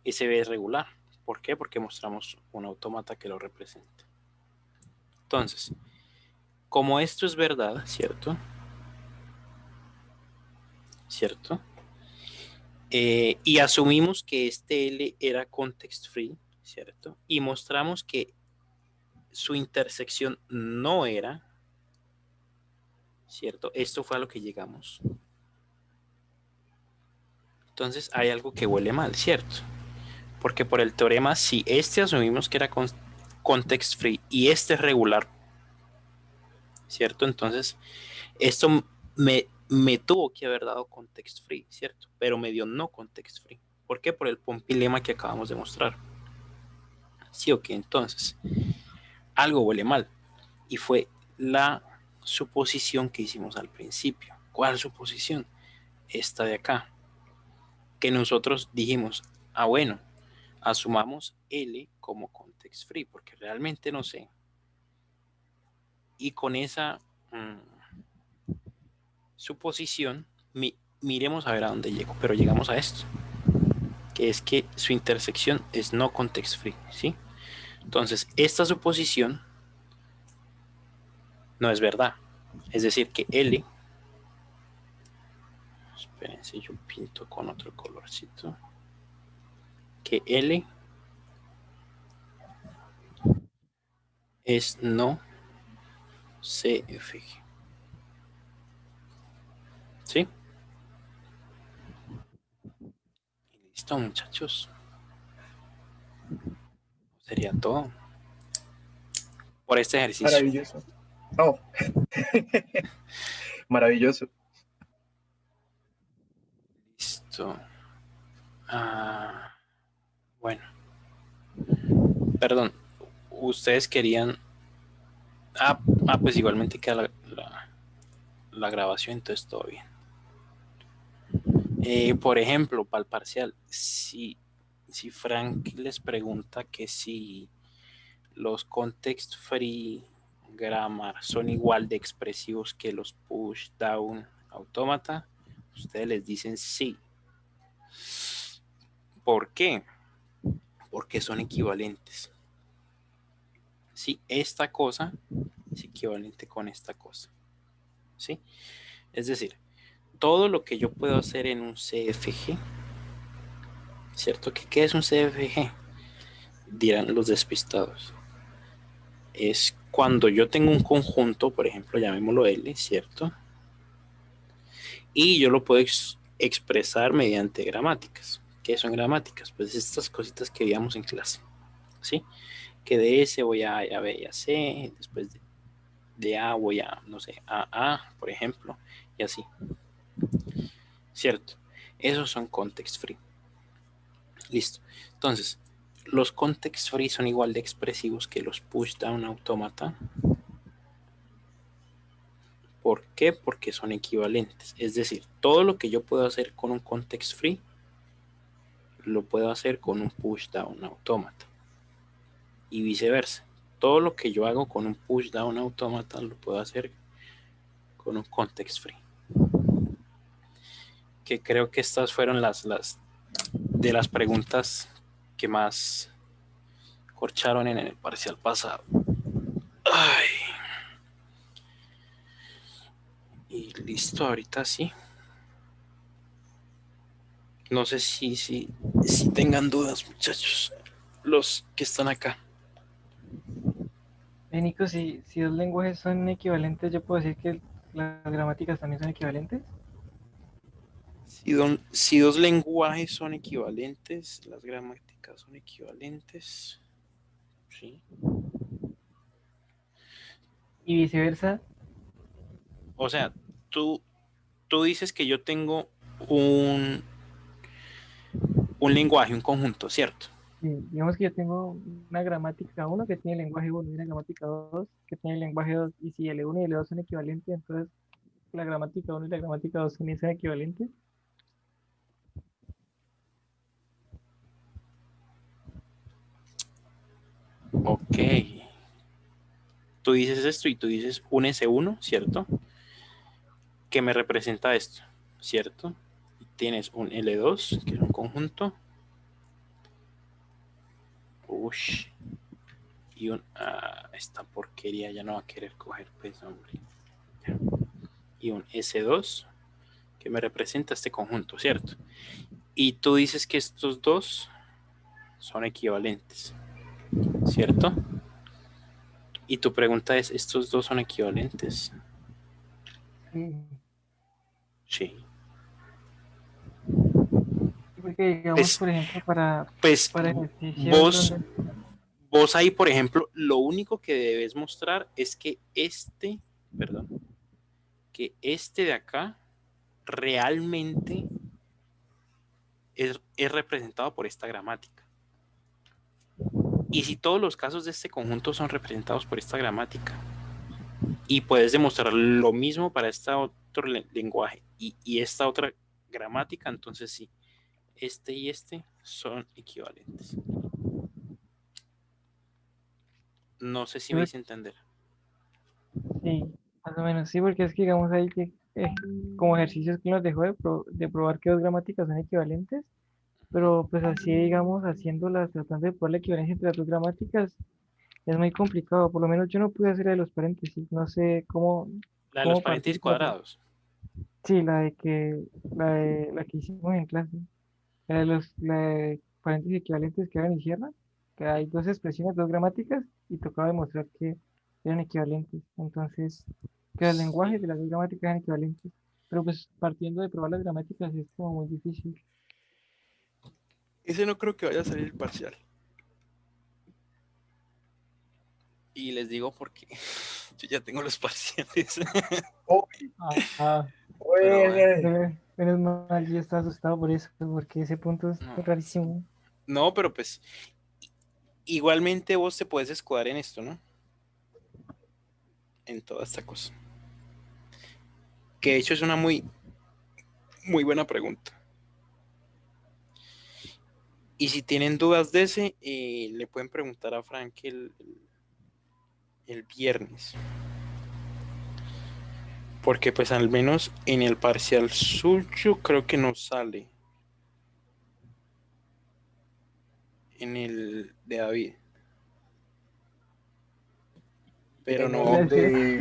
Speaker 2: Ese B es regular. ¿Por qué? Porque mostramos un autómata que lo representa. Entonces, como esto es verdad, ¿cierto? ¿Cierto? Y asumimos que este L era context free, ¿cierto? Y mostramos que su intersección no era, ¿cierto? Esto fue a lo que llegamos. Entonces hay algo que huele mal, ¿cierto? Porque por el teorema, si este asumimos que era context free y este es regular, ¿cierto? Entonces, esto me tuvo que haber dado context free, ¿cierto? Pero me dio no context free. ¿Por qué? Por el pompilema que acabamos de mostrar. Sí o qué, entonces, algo huele mal. Y fue la suposición que hicimos al principio. ¿Cuál suposición? Esta de acá. Que nosotros dijimos, bueno, asumamos L como context free, porque realmente no sé. Y con esa suposición, miremos a ver a dónde llego, pero llegamos a esto, que es que su intersección es no context free, ¿sí? Entonces, esta suposición no es verdad. Es decir, que L, espérense, yo pinto con otro colorcito, que L es no CFG, ¿sí? Listo, muchachos. Sería todo por este ejercicio.
Speaker 1: Maravilloso. Oh, maravilloso.
Speaker 2: Listo. Bueno, perdón. Ustedes querían. Pues igualmente queda la grabación, entonces todo bien. Por ejemplo, para el parcial, si Frank les pregunta que si los context free grammar son igual de expresivos que los push down automata, ustedes les dicen sí. ¿Por qué? Porque son equivalentes. Sí, esta cosa es equivalente con esta cosa. ¿Sí? Es decir, todo lo que yo puedo hacer en un CFG, ¿cierto? ¿Qué es un CFG? Dirán los despistados. Es cuando yo tengo un conjunto, por ejemplo, llamémoslo L, ¿cierto? Y yo lo puedo expresar mediante gramáticas. ¿Qué son gramáticas? Pues estas cositas que veíamos en clase, ¿sí? Que de S voy a B y a C, después de A voy a, no sé, a, por ejemplo, y así. ¿Cierto? Esos son context free. Listo. Entonces, los context free son igual de expresivos que los push down automata. ¿Por qué? Porque son equivalentes. Es decir, todo lo que yo puedo hacer con un context free, lo puedo hacer con un push down automata. Y viceversa. Todo lo que yo hago con un push down automata, lo puedo hacer con un context free. Que creo que estas fueron las de las preguntas que más corcharon en el parcial pasado. Ay. Y listo, ahorita sí. No sé si tengan dudas, muchachos, los que están acá.
Speaker 6: Nico, si dos lenguajes son equivalentes, yo puedo decir que las gramáticas también son equivalentes.
Speaker 2: Si dos lenguajes son equivalentes, las gramáticas son equivalentes. Sí.
Speaker 6: Y viceversa.
Speaker 2: O sea, tú dices que yo tengo un lenguaje, un conjunto, ¿cierto?
Speaker 6: Digamos que yo tengo una gramática uno que tiene el lenguaje 1 y una gramática 2 que tiene el lenguaje 2. Y si L1 y L2 son equivalentes, entonces la gramática 1 y la gramática 2 son equivalentes.
Speaker 2: Ok. Tú dices esto y tú dices un S1, ¿cierto? Que me representa esto, ¿cierto? Tienes un L2, que es un conjunto. Ush. Y esta porquería ya no va a querer coger, pues, hombre. Y un S2, que me representa este conjunto, ¿cierto? Y tú dices que estos dos son equivalentes, ¿cierto? Y tu pregunta es, ¿estos dos son equivalentes? Sí.
Speaker 6: Porque digamos,
Speaker 2: Pues,
Speaker 6: por ejemplo, para
Speaker 2: pues
Speaker 6: ejercicios donde...
Speaker 2: vos ahí, por ejemplo, lo único que debes mostrar es que que este de acá realmente es representado por esta gramática. Y si todos los casos de este conjunto son representados por esta gramática, y puedes demostrar lo mismo para este otro lenguaje y esta otra gramática, entonces sí, este y este son equivalentes. No sé si me hice entender.
Speaker 6: Sí, más o menos, sí, porque es que digamos ahí que como ejercicios que nos dejó de probar que dos gramáticas son equivalentes, pero pues así digamos, haciéndolas, tratando de probar la equivalencia entre las dos gramáticas, es muy complicado. Por lo menos yo no pude hacer la de los paréntesis, no sé
Speaker 2: La de los
Speaker 6: cómo
Speaker 2: paréntesis
Speaker 6: partir para...
Speaker 2: cuadrados.
Speaker 6: Sí, la que hicimos en clase, la de paréntesis equivalentes que eran y cierran, que hay dos expresiones, dos gramáticas, y tocaba demostrar que eran equivalentes. Entonces, que los lenguajes
Speaker 2: Sí.
Speaker 6: de las dos gramáticas eran equivalentes. Pero pues partiendo de probar las gramáticas es como muy difícil.
Speaker 2: Ese no creo que vaya a salir el parcial. Y les digo por qué. Yo ya tengo los parciales.
Speaker 6: Ah,
Speaker 2: Pero bueno.
Speaker 6: menos mal, yo estaba asustado por eso, porque ese punto es
Speaker 2: No.
Speaker 6: rarísimo.
Speaker 2: No, pero pues igualmente vos te puedes escudar en esto, ¿no? En toda esta cosa. Que de hecho es una muy buena pregunta. Y si tienen dudas de ese, le pueden preguntar a Frank el viernes. Porque pues al menos en el parcial suyo creo que no sale. En el de David. Pero
Speaker 1: En
Speaker 2: no,
Speaker 1: el de,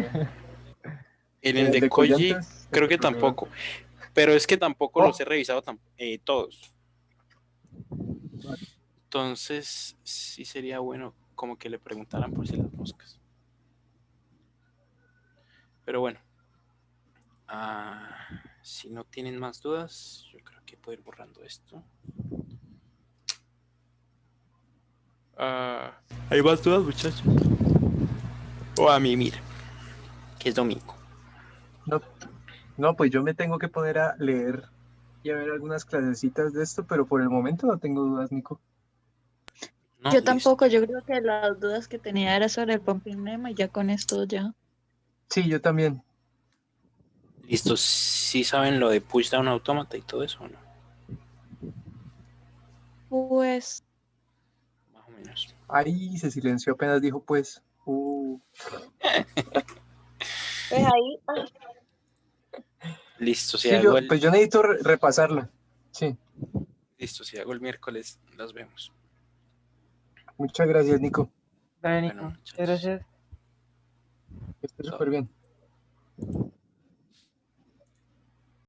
Speaker 2: en
Speaker 1: en
Speaker 2: el
Speaker 1: el
Speaker 2: de
Speaker 1: de
Speaker 2: Koji
Speaker 1: Collantes,
Speaker 2: creo que tampoco. Pero es que tampoco los
Speaker 1: Oh,
Speaker 2: he revisado todos. Entonces sí sería bueno como que le preguntaran por si las moscas. Pero bueno, si no tienen más dudas, yo creo que puedo ir borrando esto. ¿Hay más dudas, muchachos? O a mí, mira, que es domingo.
Speaker 1: no, no, pues yo me tengo que poner a leer y a ver algunas clasecitas de esto, pero por el momento no tengo dudas, Nico.
Speaker 2: No,
Speaker 5: Yo
Speaker 2: listo.
Speaker 5: tampoco, yo creo que las dudas que tenía era sobre el Pumping Nemo y ya con esto ya.
Speaker 1: Sí, yo también.
Speaker 2: Listo, ¿sí saben lo de Push Down Automata y todo eso o no?
Speaker 5: Pues,
Speaker 2: Más o menos.
Speaker 1: Ahí se silenció apenas dijo, pues,
Speaker 5: pues ahí,
Speaker 2: Listo, si
Speaker 1: sí,
Speaker 2: hago
Speaker 1: pues yo necesito repasarlo. Sí,
Speaker 2: listo, si hago el miércoles, las vemos.
Speaker 1: muchas gracias, Nico.
Speaker 6: Dale,
Speaker 2: Bueno,
Speaker 6: Nico, muchas
Speaker 2: muchachos,
Speaker 6: gracias.
Speaker 1: Que estés
Speaker 2: chao.
Speaker 1: súper bien.